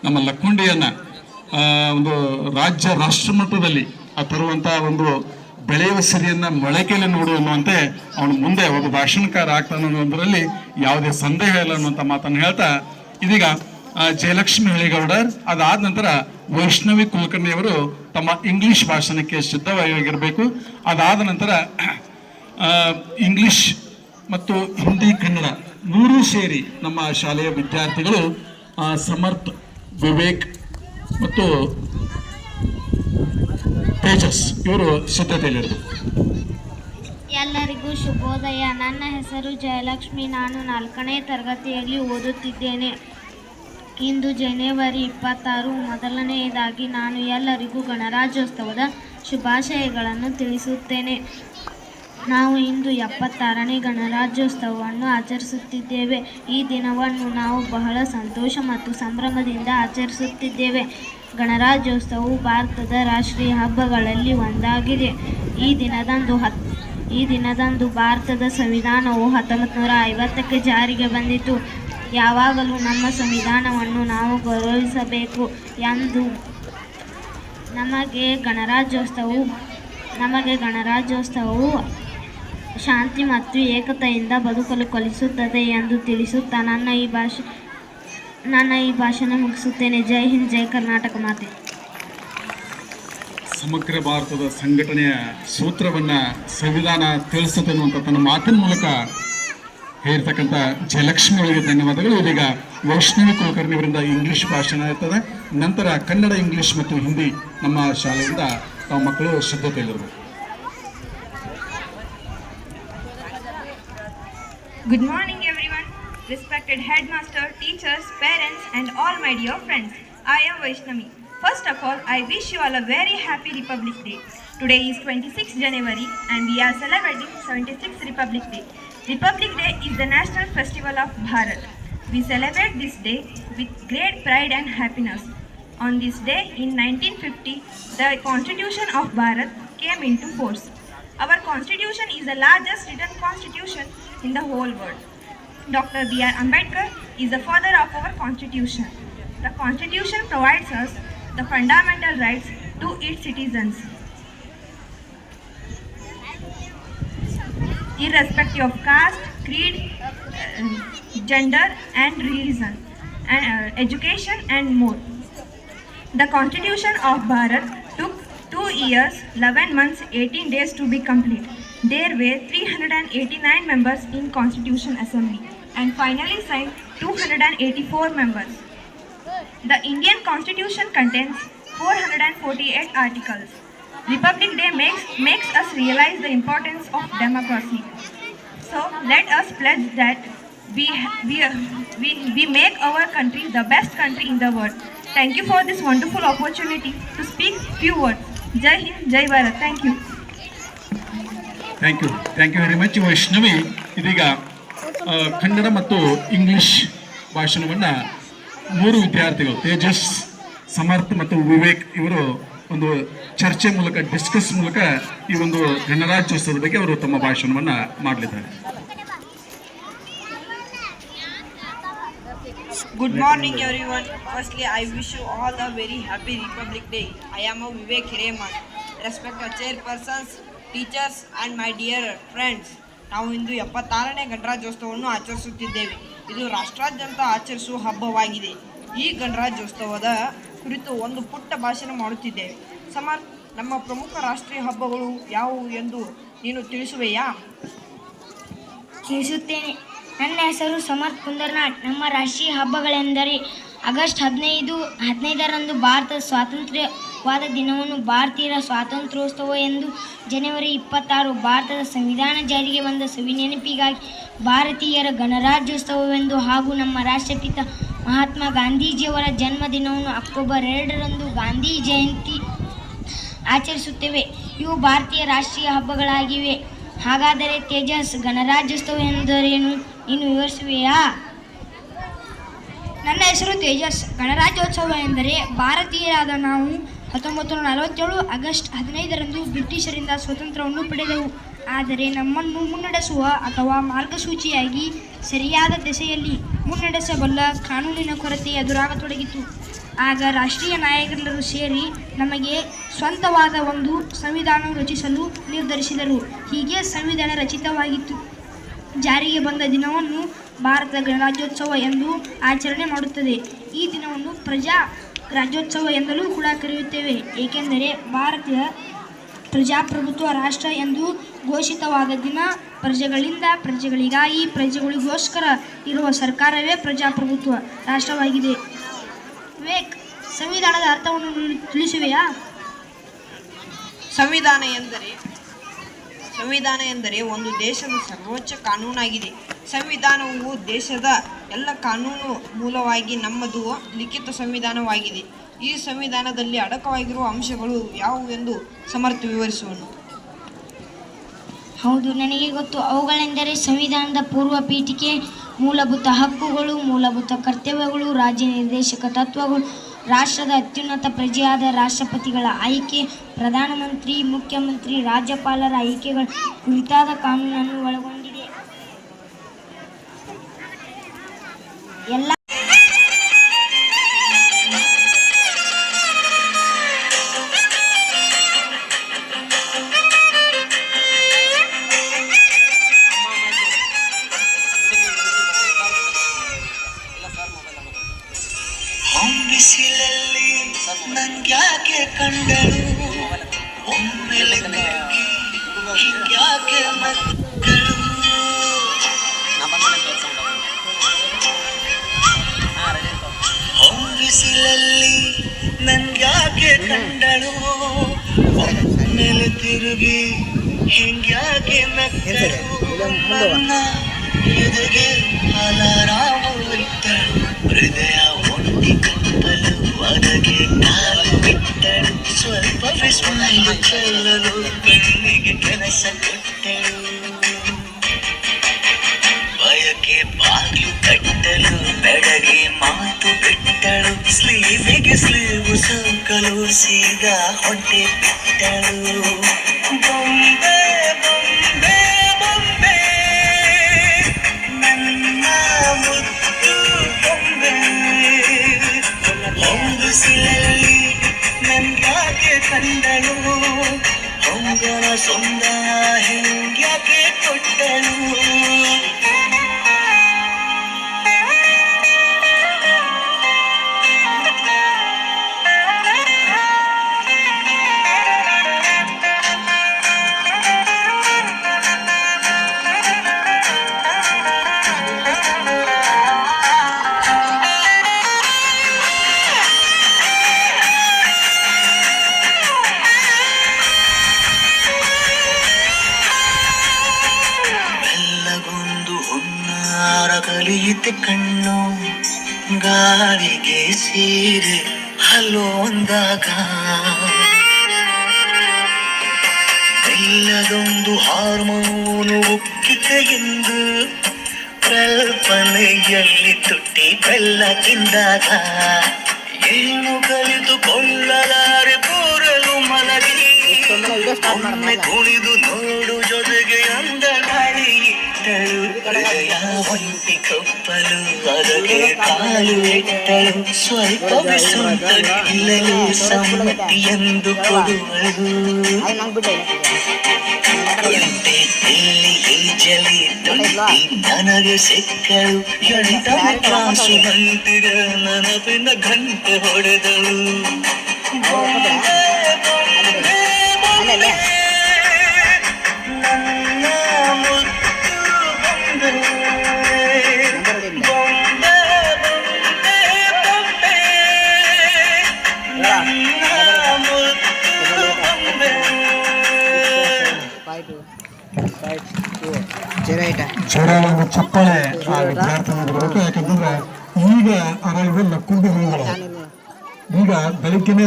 ನಮ್ಮ ಲಕ್ಕುಂಡಿಯನ್ನ ಒಂದು ರಾಜ್ಯ ರಾಷ್ಟ್ರ ಮಟ್ಟದಲ್ಲಿ ತರುವಂಥ ಒಂದು ಬೆಳೆಯುವ ಸಿರಿಯನ್ನ ಮೊಳಕೆಯಲ್ಲಿ ನೋಡು ಅನ್ನುವಂತೆ ಅವನು ಮುಂದೆ ಒಬ್ಬ ಭಾಷಣಕಾರ ಆಗ್ತಾನೆ ಅನ್ನೋದ್ರಲ್ಲಿ ಯಾವುದೇ ಸಂದೇಹ ಇಲ್ಲ ಅನ್ನುವಂಥ ಮಾತನ್ನು ಹೇಳ್ತಾ ಇದೀಗ ಜಯಲಕ್ಷ್ಮಿ ಹಳಿಗೌಡರ್, ಅದಾದ ನಂತರ ವೈಷ್ಣವಿ ಕುಲಕರ್ಣಿಯವರು ತಮ್ಮ ಇಂಗ್ಲಿಷ್ ಭಾಷಣಕ್ಕೆ ಸಿದ್ಧವಾಗಿರಬೇಕು. ಅದಾದ ನಂತರ ಇಂಗ್ಲಿಷ್ ಮತ್ತು ಹಿಂದಿ, ಕನ್ನಡ ಮೂರೂ ಸೇರಿ ನಮ್ಮ ಶಾಲೆಯ ವಿದ್ಯಾರ್ಥಿಗಳು ಸಮರ್ಥ್, ವಿವೇಕ್ ಮತ್ತು ತೇಜಸ್ ಇವರು ಸಿದ್ಧತೆಯಲ್ಲಿರಬೇಕು. ಎಲ್ಲರಿಗೂ ಶುಭೋದಯ. ನನ್ನ ಹೆಸರು ಜಯಲಕ್ಷ್ಮಿ. ನಾನು 4ನೇ ತರಗತಿಯಲ್ಲಿ ಓದುತ್ತಿದ್ದೇನೆ. ಇಂದು ಜನವರಿ 26. ಮೊದಲನೆಯದಾಗಿ ನಾನು ಎಲ್ಲರಿಗೂ ಗಣರಾಜ್ಯೋತ್ಸವದ ಶುಭಾಶಯಗಳನ್ನು ತಿಳಿಸುತ್ತೇನೆ. ನಾವು ಇಂದು 76ನೇ ಗಣರಾಜ್ಯೋತ್ಸವವನ್ನು ಆಚರಿಸುತ್ತಿದ್ದೇವೆ. ಈ ದಿನವನ್ನು ನಾವು ಬಹಳ ಸಂತೋಷ ಮತ್ತು ಸಂಭ್ರಮದಿಂದ ಆಚರಿಸುತ್ತಿದ್ದೇವೆ. ಗಣರಾಜ್ಯೋತ್ಸವವು ಭಾರತದ ರಾಷ್ಟ್ರೀಯ ಹಬ್ಬಗಳಲ್ಲಿ ಒಂದಾಗಿದೆ. ಈ ದಿನದಂದು ಭಾರತದ ಸಂವಿಧಾನವು 1950ಕ್ಕೆ ಜಾರಿಗೆ ಬಂದಿತು. ಯಾವಾಗಲೂ ನಮ್ಮ ಸಂವಿಧಾನವನ್ನು ನಾವು ಗೌರವಿಸಬೇಕು ಎಂದು ನಮಗೆ ಗಣರಾಜ್ಯೋತ್ಸವವು ಶಾಂತಿ ಮತ್ತು ಏಕತೆಯಿಂದ ಬದುಕಲು ಕಲಿಸುತ್ತದೆ ಎಂದು ತಿಳಿಸುತ್ತಾ ನನ್ನ ಈ ಭಾಷಣ ಮುಗಿಸುತ್ತೇನೆ. ಜೈ ಹಿಂದ್, ಜೈ ಕರ್ನಾಟಕ ಮಾತೆ. ಸಮಗ್ರ ಭಾರತದ ಸಂಘಟನೆಯ ಸೂತ್ರವನ್ನ ಸಂವಿಧಾನ ತಿಳಿಸುತ್ತೆ ಅನ್ನುವಂಥ ತನ್ನ ಮಾತಿನ ಮೂಲಕ ಹೇಳಿರ್ತಕ್ಕಂಥ ಜಯಲಕ್ಷ್ಮಿ ಅವರಿಗೆ ಧನ್ಯವಾದಗಳು. ಇದೀಗ ವೈಷ್ಣವಿ ಕುಲಕರ್ಣಿ ಅವರಿಂದ ಇಂಗ್ಲಿಷ್ ಭಾಷಣ ಇರ್ತದೆ. ನಂತರ ಕನ್ನಡ, ಇಂಗ್ಲಿಷ್ ಮತ್ತು ಹಿಂದಿ ನಮ್ಮ ಶಾಲೆಯಿಂದ ತಾವು ಮಕ್ಕಳು ಸಿದ್ಧತೆಯಲ್ಲಿರಬೇಕು. Good morning everyone, respected headmaster, teachers, parents and all my dear friends. I am Vaishnavi. First of all, I wish you all a very happy Republic Day. Today is 26th January and we are celebrating 76th Republic Day. Republic Day is the national festival of Bharat. We celebrate this day with great pride and happiness. On this day in 1950, the Constitution of Bharat came into force. Our constitution is the largest written constitution in the whole world. Dr. B.R. Ambedkar is the father of our constitution. The constitution provides us the fundamental rights to its citizens, irrespective of caste, creed, gender and religion, education and more. The Constitution of Bharat took 2 years, 11 months, 18 days to be complete. There were 389 members in Constitution Assembly and finally signed 284 members. The Indian Constitution contains 448 articles. Republic Day makes us realize the importance of democracy. So let us pledge that we make our country the best country in the world. Thank you for this wonderful opportunity to speak few words. Jai Hind, Jai Bharat. Thank you. Thank you very much Vaishnavi. ಇದೀಗ ಕನ್ನಡ ಮತ್ತು English ಭಾಷಣವನ್ನು 3 ವಿದ್ಯಾರ್ಥಿಗಳು ತೇಜಸ್, ಸಮರ್ಥ್ ಮತ್ತು ವಿವೇಕ್ ಇವರು ಒಂದು ಚರ್ಚೆ ಮೂಲಕ discuss ಮೂಲಕ ಈ ಒಂದು ಗಣರಾಜ್ಯೋತ್ಸವದ ಬಗ್ಗೆ ಅವರು ತಮ್ಮ ಭಾಷಣವನ್ನು ಮಾಡಲಿದ್ದಾರೆ. Good morning everyone. Firstly, I wish you all a very happy Republic Day. I am Vivek Hireman. Respected chairpersons, teachers and my dear friends. ನಾವು ಇಂದು 76ನೇ ಗಣರಾಜ್ಯೋತ್ಸವವನ್ನು ಆಚರಿಸುತ್ತಿದ್ದೇವೆ. ಇದು ರಾಷ್ಟ್ರಾದ್ಯಂತ ಆಚರಿಸುವ ಹಬ್ಬವಾಗಿದೆ. ಈ ಗಣರಾಜ್ಯೋತ್ಸವದ ಕುರಿತು ಒಂದು ಪುಟ್ಟ ಭಾಷಣ ಮಾಡುತ್ತಿದ್ದೇವೆ. ಸಮರ್ಥ್, ನಮ್ಮ ಪ್ರಮುಖ ರಾಷ್ಟ್ರೀಯ ಹಬ್ಬಗಳು ಯಾವುವು ಎಂದು ನೀನು ತಿಳಿಸುವೆಯಾ? ತಿಳಿಸುತ್ತೇನೆ. ನನ್ನ ಹೆಸರು ಸಮರ್ಥ್ ಕುಂದರ್ನಾಟ್. ನಮ್ಮ ರಾಷ್ಟ್ರೀಯ ಹಬ್ಬಗಳೆಂದರೆ ಆಗಸ್ಟ್ 15ರಂದು ಭಾರತದ ಸ್ವಾತಂತ್ರ್ಯವಾದ ದಿನವನ್ನು ಭಾರತೀಯರ ಸ್ವಾತಂತ್ರ್ಯೋತ್ಸವ ಎಂದು, ಜನವರಿ 26 ಭಾರತದ ಸಂವಿಧಾನ ಜಾರಿಗೆ ಬಂದ ಸವಿನೆನಪಿಗಾಗಿ ಭಾರತೀಯರ ಗಣರಾಜ್ಯೋತ್ಸವವೆಂದು, ಹಾಗೂ ನಮ್ಮ ರಾಷ್ಟ್ರಪಿತ ಮಹಾತ್ಮ ಗಾಂಧೀಜಿಯವರ ಜನ್ಮದಿನವನ್ನು ಅಕ್ಟೋಬರ್ 2ರಂದು ಗಾಂಧಿ ಜಯಂತಿ ಆಚರಿಸುತ್ತೇವೆ. ಇವು ಭಾರತೀಯ ರಾಷ್ಟ್ರೀಯ ಹಬ್ಬಗಳಾಗಿವೆ. ಹಾಗಾದರೆ ತೇಜಸ್, ಗಣರಾಜ್ಯೋತ್ಸವ ಎಂದರೇನು ನೀನು ವಿವರಿಸುವೆಯಾ? ನನ್ನ ಹೆಸರು ತೇಜಸ್. ಗಣರಾಜ್ಯೋತ್ಸವ ಎಂದರೆ ಭಾರತೀಯರಾದ ನಾವು 1947 ಆಗಸ್ಟ್ 15ರಂದು ಬ್ರಿಟಿಷರಿಂದ ಸ್ವಾತಂತ್ರ್ಯವನ್ನು ಪಡೆದೆವು. ಆದರೆ ನಮ್ಮನ್ನು ಮುನ್ನಡೆಸುವ ಅಥವಾ ಮಾರ್ಗಸೂಚಿಯಾಗಿ ಸರಿಯಾದ ದಿಸೆಯಲ್ಲಿ ಮುನ್ನಡೆಸಬಲ್ಲ ಕಾನೂನಿನ ಕೊರತೆ ಎದುರಾಗತೊಡಗಿತು. ಆಗ ರಾಷ್ಟ್ರೀಯ ನಾಯಕರೆಲ್ಲರೂ ಸೇರಿ ನಮಗೆ ಸ್ವಂತವಾದ ಒಂದು ಸಂವಿಧಾನ ರಚಿಸಲು ನಿರ್ಧರಿಸಿದರು. ಹೀಗೆ ಸಂವಿಧಾನ ರಚಿತವಾಗಿತ್ತು. ಜಾರಿಗೆ ಬಂದ ದಿನವನ್ನು ಭಾರತ ಗಣರಾಜ್ಯೋತ್ಸವ ಎಂದು ಆಚರಣೆ ಮಾಡುತ್ತದೆ. ಈ ದಿನವನ್ನು ಪ್ರಜಾ ರಾಜ್ಯೋತ್ಸವ ಎಂದಲೂ ಕೂಡ ಕರೆಯುತ್ತೇವೆ. ಏಕೆಂದರೆ ಭಾರತೀಯ ಪ್ರಜಾಪ್ರಭುತ್ವ ರಾಷ್ಟ್ರ ಎಂದು ಘೋಷಿತವಾದ ದಿನ. ಪ್ರಜೆಗಳಿಂದ ಪ್ರಜೆಗಳಿಗಾಗಿ ಪ್ರಜೆಗಳಿಗೋಸ್ಕರ ಇರುವ ಸರ್ಕಾರವೇ ಪ್ರಜಾಪ್ರಭುತ್ವ ರಾಷ್ಟ್ರವಾಗಿದೆ. ವಿವೇಕ್, ಸಂವಿಧಾನದ ಅರ್ಥವನ್ನು ತಿಳಿಸುವೆಯಾ? ಸಂವಿಧಾನ ಎಂದರೆ ಒಂದು ದೇಶದ ಸರ್ವೋಚ್ಚ ಕಾನೂನಾಗಿದೆ. ಸಂವಿಧಾನವು ದೇಶದ ಎಲ್ಲ ಕಾನೂನು ಮೂಲವಾಗಿ ನಮ್ಮದು ಲಿಖಿತ ಸಂವಿಧಾನವಾಗಿದೆ. ಈ ಸಂವಿಧಾನದಲ್ಲಿ ಅಡಕವಾಗಿರುವ ಅಂಶಗಳು ಯಾವುವೆಂದು ಸಮರ್ಥ ವಿವರಿಸುವನು. ಹೌದು, ನನಗೆ ಗೊತ್ತು. ಅವುಗಳೆಂದರೆ ಸಂವಿಧಾನದ ಪೂರ್ವ ಪೀಠಿಕೆ, ಮೂಲಭೂತ ಹಕ್ಕುಗಳು, ಮೂಲಭೂತ ಕರ್ತವ್ಯಗಳು, ರಾಜ್ಯ ನಿರ್ದೇಶಕ ತತ್ವಗಳು, ರಾಷ್ಟ್ರದ ಅತ್ಯುನ್ನತ ಪ್ರಜೆಯಾದ ರಾಷ್ಟ್ರಪತಿಗಳ ಆಯ್ಕೆ, ಪ್ರಧಾನಮಂತ್ರಿ, ಮುಖ್ಯಮಂತ್ರಿ, ರಾಜ್ಯಪಾಲರ ಆಯ್ಕೆಗಳ ಕುರಿತಾದ ಕಾನೂನನ್ನು ಒಳಗೊಂಡಿದೆ. ಎಲ್ಲ ಬಿಸಿಲಲ್ಲಿ ನಂಗ್ಯಾಕೆ ಕಂಡಳು ಒಮ್ಮೆಲೆ ತಿರುಗಿ ಹಿಂಗ್ಯಾಕೆ ಮಕ್ಕಳು ಬಿಸಿಲಲ್ಲಿ ನಂಗ್ಯಾಕೆ ಕಂಡಳು ಒಮ್ಮೆಲೆ ತಿರುಗಿ ಹಿಂಗ್ಯಾಕೆ ಮಕ್ಕಳು ನನ್ನ ಎದೆಗೆ ಅಲಾರಾಮ ಇಟ್ಟಳು ಹೃದಯ ಕಪ್ಪಲು ಒಳಗೆ ಕಾಲು ಬಿಟ್ಟಳು ಸ್ವಲ್ಪ ವಿಸ್ಮಯ ಚೆಲ್ಲಲು ಕಣ್ಣಿಗೆ ಕೆಲಸ ಕೊಟ್ಟಳು ಬಯಕೆ ಬಾಗಿಲು ಕಟ್ಟಲು ಬೆಳಗ್ಗೆ ಮಾತು ಬಿಟ್ಟಳು ಸ್ಲೀವಿಗೆ ಸ್ಲೀವು ಸೋಕಲು ಸೀಗ ಹೊಟ್ಟೆ ಬಿಟ್ಟಳು ಬೊಂಬೆ ಬೊಂಬೆ ಬೊಂಬೆ ನನ್ನ ಮುದ್ದು ಬೊಂಬೆ ಹೊಂಗಿಸಿಲಲ್ಲಿ ನನ್ಯಾಕೆ ಕಂಡಳು ಹೊಂಗನ ಸೊಂದ ಹೆಂಗ್ಯಾಕೆ ಕೊಟ್ಟಳು ಅಲಿಯಿತೆ ಕಣ್ಣು ಗಾಳಿಗೆ ಸೀರೆ ಹಲೋ ಅಂದಾಗ ಇಲ್ಲದೊಂದು ಹಾರ್ಮೋನು ಉಕ್ಕಿತೆ ಎಂದು ಕಲ್ಪನೆಯಲ್ಲಿ ತುಟ್ಟಿ ಬೆಲ್ಲ ತಿಂದಾಗ ಏನು ಕಲಿತುಕೊಳ್ಳಲಾರೆ ಕೂರಲು ಮಲಗಿ ಒಮ್ಮೆ ಕುಣಿದು ನೋಡು ಜೊತೆಗೆ ಅಂದನಾಡಿ ಇಟ್ಟಳು ಹೃದಯ ಒಂಟಿ ಕಪ್ಪಲು ಅದಕ್ಕೆ ಕಾಲು ಇಟ್ಟಳು ಸ್ವಲ್ಪ ಬಿಸುಂತ ನಿಲ್ಲಲು ಸಮ್ಮತಿ ಎಂದು ಕೊಡುವಳು ಒಂಟಿ ಇಲ್ಲಿ ಈಜಲಿ ತೊಟ್ಟಿ ನನಗೆ ಸಿಕ್ಕಳು ಎಂಟನೇ ಕ್ಲಾಸು ಗಂಟೆಗೆ ನೆನಪಿನ ಗಂಟೆ ಹೊಡೆದಳು ನನ್ನ ಮುತ್ತು ಬೊಂಬೆ ಬೊಂಬೆ ಬೊಂಬೆ ಬೊಂಬೆ ನನ್ನ ಮುತ್ತು ಬೊಂಬೆ ಜೋರ ಒಂದು ಚಪ್ಪಾಳೆ ಆ ವಿದ್ಯಾರ್ಥಿಗಳಿಗೆ ಬರಬೇಕು. ಯಾಕಂತಂದ್ರೆ ಈಗ ಅರಳಿಗೆ ನಕ್ಕುಂಡಿ ಹೋಗಲ್ಲ. ಈಗ ಬೆಳಗ್ಗೆನೆ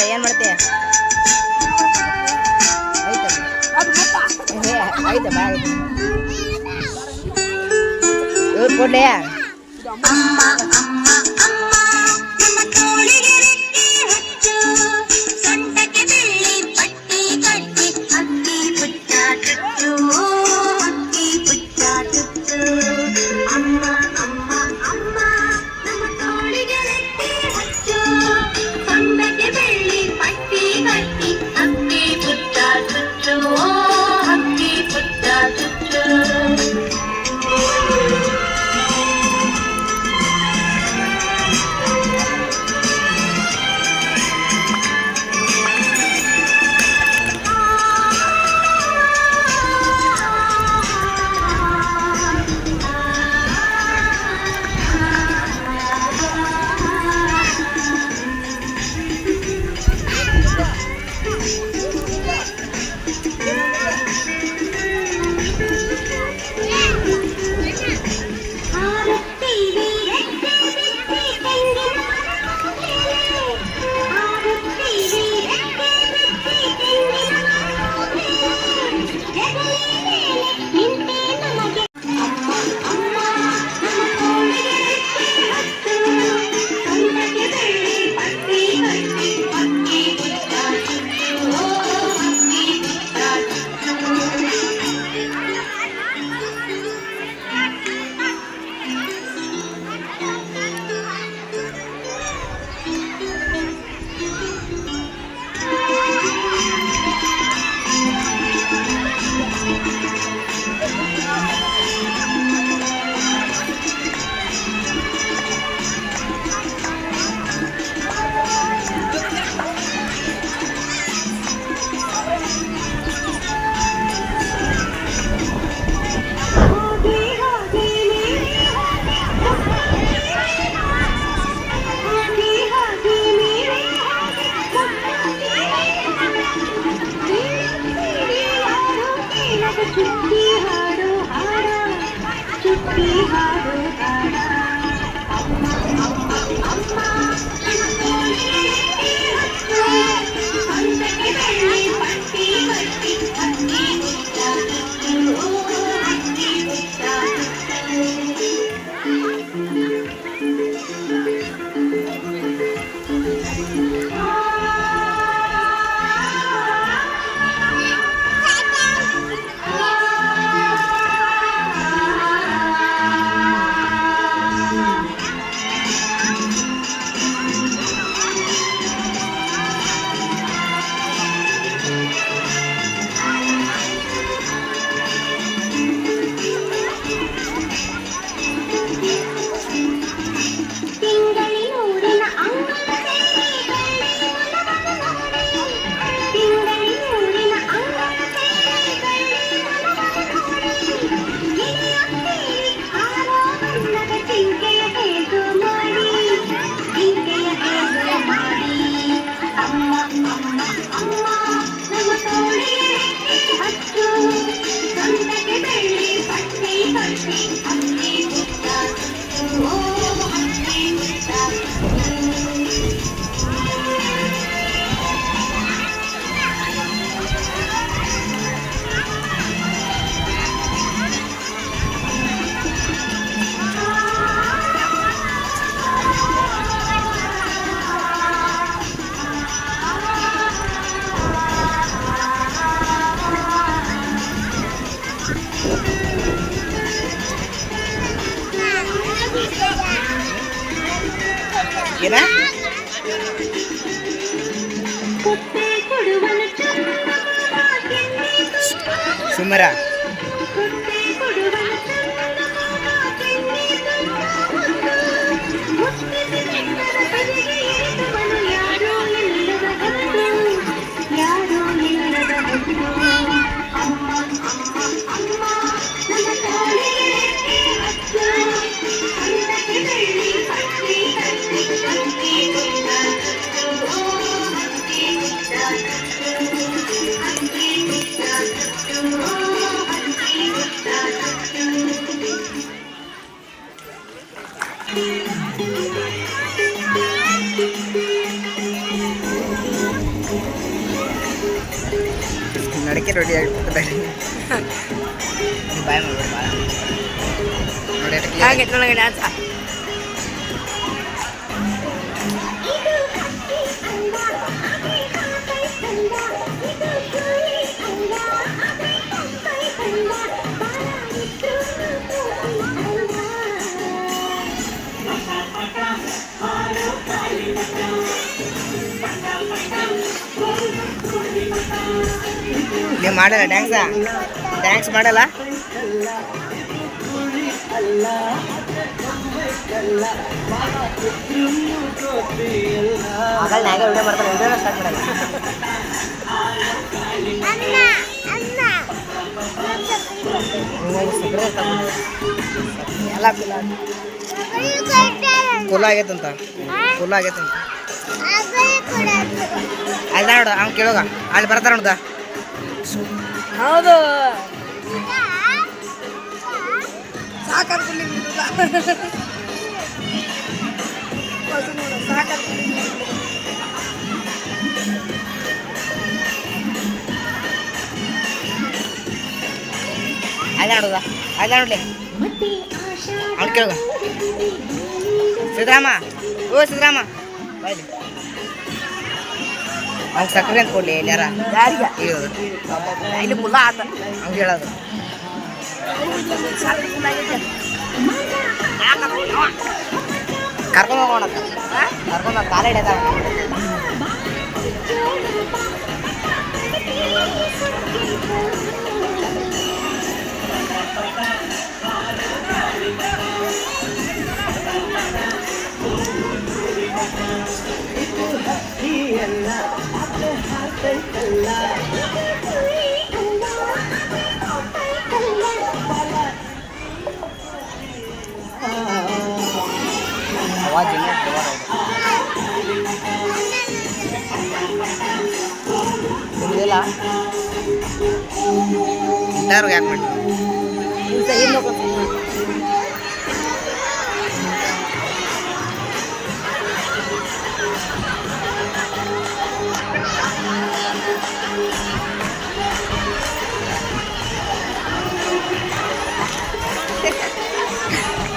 ಏನ್ ಮಾಡ್ತೀಯ ಕೊಡ್ಲಿ ಅಮ್ಮ ಅಮ್ಮ ಅಮ್ಮ ನಮ್ಮ ತೋಳಿಗೆ ರೆಕ್ಕೆ ಹಚ್ಚು ಸೊಂಟಕ್ಕೆ ಬೆಳ್ಳಿ ಪಟ್ಟಿ ಕಟ್ಟಿ ಅಕ್ಕಿ ಪುಟ್ಟ ತುತ್ತು ಅಕ್ಕಿ ಪುಟ್ಟ ತುತ್ತು ಅಮ್ಮ ಅಮ್ಮ ಅಮ್ಮ ನಮ್ಮ ತೋಳಿಗೆ ರೆಕ್ಕೆ ಹಚ್ಚು ಸೊಂಟಕ್ಕೆ ಬೆಳ್ಳಿ ಪಟ್ಟಿ ಕಟ್ಟಿ ಅಕ್ಕಿ ಪುಟ್ಟ ತುತ್ತು ಅಕ್ಕಿ ಪುಟ್ಟ ತುತ್ತು ಏನ ಸುಮ್ಮರ ನಡಕೆ ರೆಡಿ ಆಗಿಬಿಡ್ತದೆ ಬಾಯ್ ಮಾಡ್ಬೇಡಿ ಭಾಳ ನೋಡಿ ನನಗೆ ಡ್ಯಾನ್ಸ ನೀವು ಮಾಡಲ್ಲ ಡ್ಯಾನ್ಸ್ ಮಾಡಲ್ಲ ವಿಡಿಯೋ ಮಾಡ್ತಾರೆ ವಿಡಿಯೋನ ಸ್ಟಾರ್ಟ್ ಮಾಡಲ್ಲ ಎಲ್ಲ ಕುಲ ಆಗೈತಂತ ಅಲ್ಲ ನೋಡು ಅವ್ನು ಕೇಳೋಗ ಅಲ್ಲಿ ಬರ್ತಾರ ನೋಡ್ದ ಹೌದು ಅಲ್ಲ ನೋಡುದ ಅಲ್ಲ ನೋಡ್ಲಿ ಅವ್ನು ಕೇಳೋಗ ಸಿದ್ದರಾಮ ಸಿದ್ದರಾಮ ಬಾಯ್ಲಿ ಅವ್ನು ಸಕ್ಕರೆ ಅಂತ ಕೊಡ್ಲಿ ಇಲ್ಲಿ ಯಾರಿಗೆ ಇಲ್ಲಿ ಮುಲ್ಲ ಆತ ಅವ್ನು ಹೇಳೋದು ಕರ್ಕೊಂಡು ಹೋಗೋಣ ಕರ್ಕೊಂಡು ಕಾಲ ಹಿಡಿಯದ आवाज ಇಲ್ಲ ಗಿಟಾರು ಯಾಕೆ ಮಾಡಿ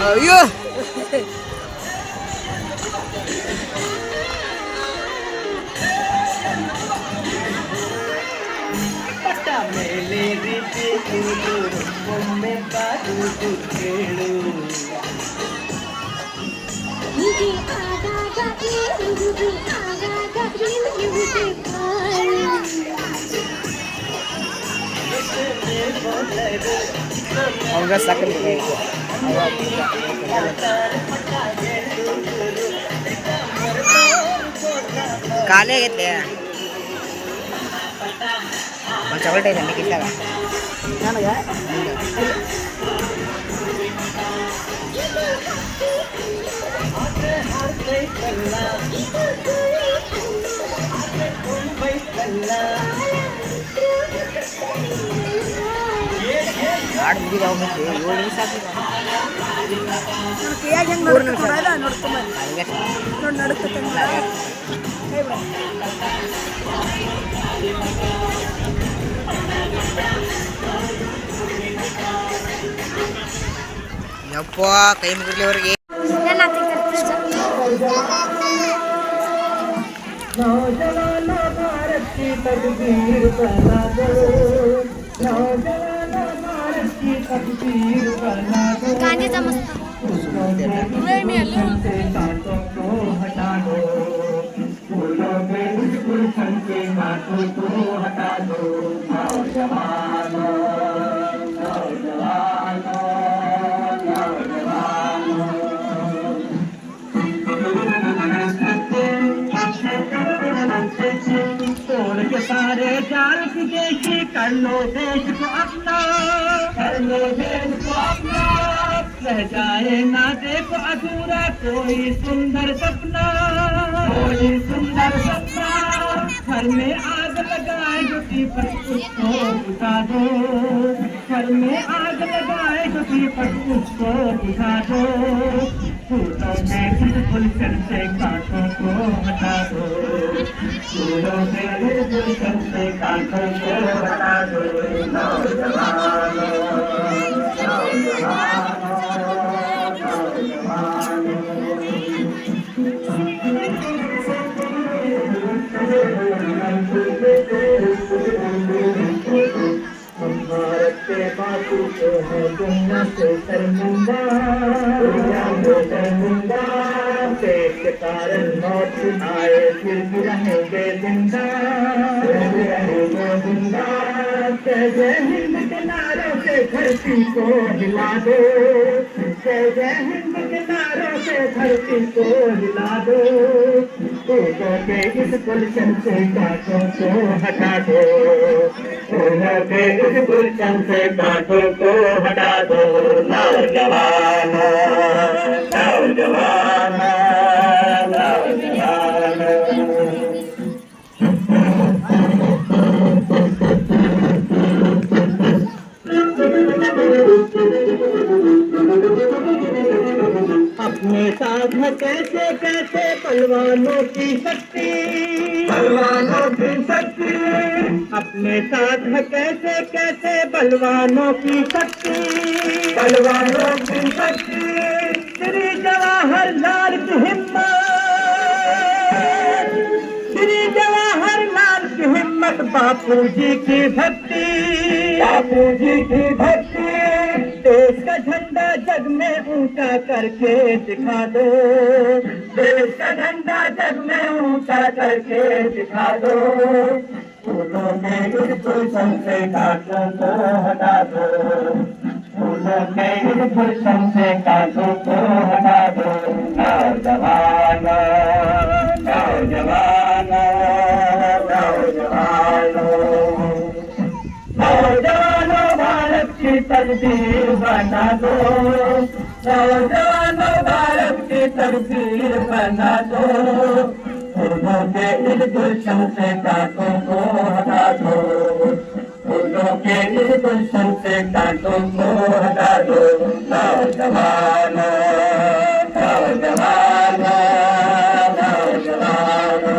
ಅಯ್ಯೋ ಮೇಲೆ ರೀತಿ ಒಮ್ಮೆ ಬಾದು ಕೇಳು ಅವಾಗ ಸಕ್ಕರೆ ಖಾಲಿ ಆಗೈತೆ ಒಂದು ಚೌಲ್ಟ್ ಐತೆ ನಿಮಗೆ ಇದ್ದಾಗ ನನಗೆ ಹಾಡು ಮುಗಿದ ಹೋಗುತ್ತೆ 7 ನಿಮಿಷ ಯಪ್ಪ ಕೈ ಮುಗಿರ್ಲಿ ಅವ್ರಿಗೆ नौजवान भारत की तकदीर बना दो नौजवान भारत की तकदीर बना दो, फूलों के गुलशन से कांटों को हटा दो, फूलों के गुलशन से कांटों को हटा दो। नौजवानों, नौजवानों, नौजवानों, तोड़ के सारे जाल विदेशी, कर लो देश को अपना, कर लो देश को अपना, रह जाए ना देखो अधूरा कोई सुंदर सपना, कोई सुंदर सपना। घर में आग लगाए जो दीपक उसको बुझा दो, घर में आग लगाए जो दीपक उसको बुझा दो, फूलों के गुलशन से कांटों को हटा दो, फूलों के गुलशन से कांटों को हटा दो। नौजवानों, नौजवानों, नौजवानों, भारत के बापू को है दुनिया से शर्मिंदा, दुनिया से शर्मिंदा, पेट के कारण मौत आए फिर भी रहेंगे जिंदा, रहेंगे जिंदा। जय हिंद के नारों से धरती को हिला दो, जय हिंद के नारों से धरती को हिला दो, फूलों के इस गुलशन से कांटों को हटा दो, फूलों के इस गुलशन से कांटों को हटा दो। नौजवानों, नौजवानों, नौजवानों, अपने साथ कैसे कैसे पहलवानों की शक्ति, पहलवानों की शक्ति, अपने साथ कैसे कैसे बलवानों की शक्ति, बलवानों की शक्ति। श्री जवाहरलाल की हिम्मत, श्री जवाहरलाल की हिम्मत, बापू जी की भक्ति, बापू जी की भक्ति। देश का झंडा जग में ऊंचा करके दिखा दो, देश का झंडा जग में ऊंचा करके दिखा दो, फूलों के इस गुलशन से कांटों को हटा दो, फूलों के इस गुलशन से कांटों को हटा दो। नौजवानों, नौजवानों, नौजवानों, नौजवानों, भारत की तकदीर बना दो, नौजवानों, भारत की तकदीर बना दो, फूलों के इस गुलशन से कांटों को हटा दो, फूलों के इस गुलशन से कांटों को हटा दो। नौजवानों, नौजवानों, नौजवानों,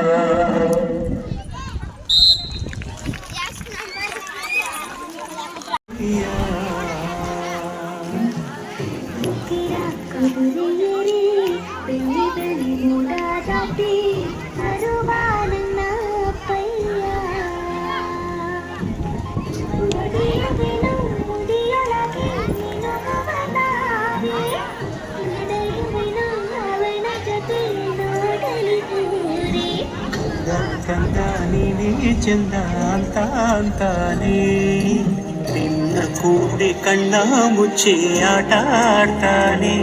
ನೀನೇ ಚಂದ ಅಂತ ಅಂತಾನೆ, ನಿನ್ನ ಕೂಡೆ ಕಣ್ಣ ಮುಚ್ಚಿ ಆಟ ಆಡ್ತಾನೆ.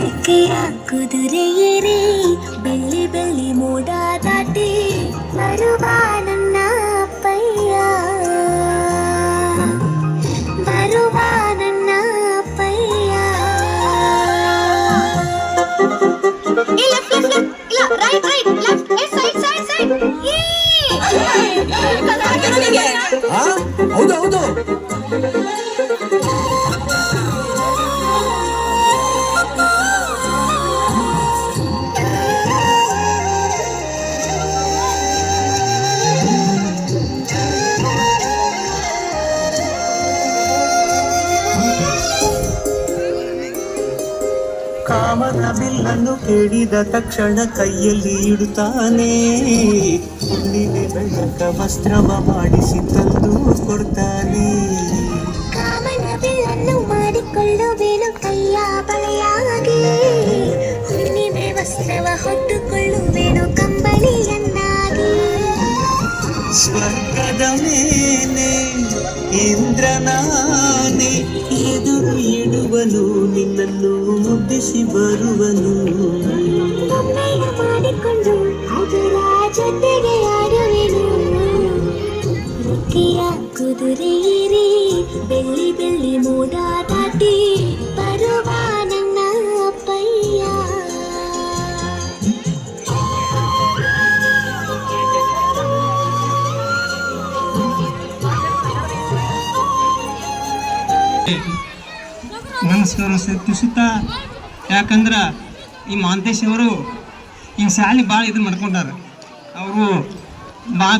ರೆಕ್ಕೆಯ ಕುದುರೆಯೇರಿ ಬೆಳ್ಳಿ ಬೆಳ್ಳಿ ಮೋಡ ದಾಟಿ ಬರುವ ನನ್ನ ಅಪ್ಪಯ್ಯ, ಬರುವ ನನ್ನ ಅಪ್ಪಯ್ಯ. Right right left side side side. ಹೌದು ಹೌದು. ಕಾಮನ ಬಿಲ್ಲನ್ನು ಕೇಳಿದ ತಕ್ಷಣ ಕೈಯಲ್ಲಿ ಇಡುತ್ತಾನೆ, ಹುಣ್ಣಿಮೆ ಬೆಳಕ ವಸ್ತ್ರವ ಮಾಡಿಸಿ ತಂದು ಕೊಡ್ತಾನೆ. ಕಾಮನ ಮಾಡಿಕೊಳ್ಳುವೆನು ಕೈಯ ಬಳೆಯಾಗಿ, ಹುಣ್ಣಿಮೆ ವಸ್ತ್ರವ ಹೊತ್ತುಕೊಳ್ಳುವೆನು ಕಂಬಳಿಯನ್ನಾಗಿ. ಸ್ವರ್ಗದ ಮೇಲೆ ಇಂದ್ರನಾನೆ ಎದುರು ಇಡುವನು, ನಿನ್ನನ್ನು ಮುದ್ದಿಸಿ ಬರುವನು. ಬೊಮ್ಮೆಯ ಮಾಡಿಕೊಂಡು ಅದರ ಜೊತೆಗೆ ಆಡುವೆನು, ರುಕ್ಕಿಯ ಕುದುರೆಯಿರಿ ಬೆಳ್ಳಿ ಬೆಳ್ಳಿ ಮೋಡ ದಾಟಿ ಬರುವ ನನ್ನ ಅಪ್ಪಯ್ಯ. ನಮಸ್ಕಾರ ಸರ್ ತುಸುತ್ತ. ಯಾಕಂದ್ರೆ ಈ ಮಹಾಂತೇಶ್ ಅವರು ಈ ಶಾಲೆ ಭಾಳ ಇದು ಮಾಡ್ಕೊಂಡಾರ. ಅವರು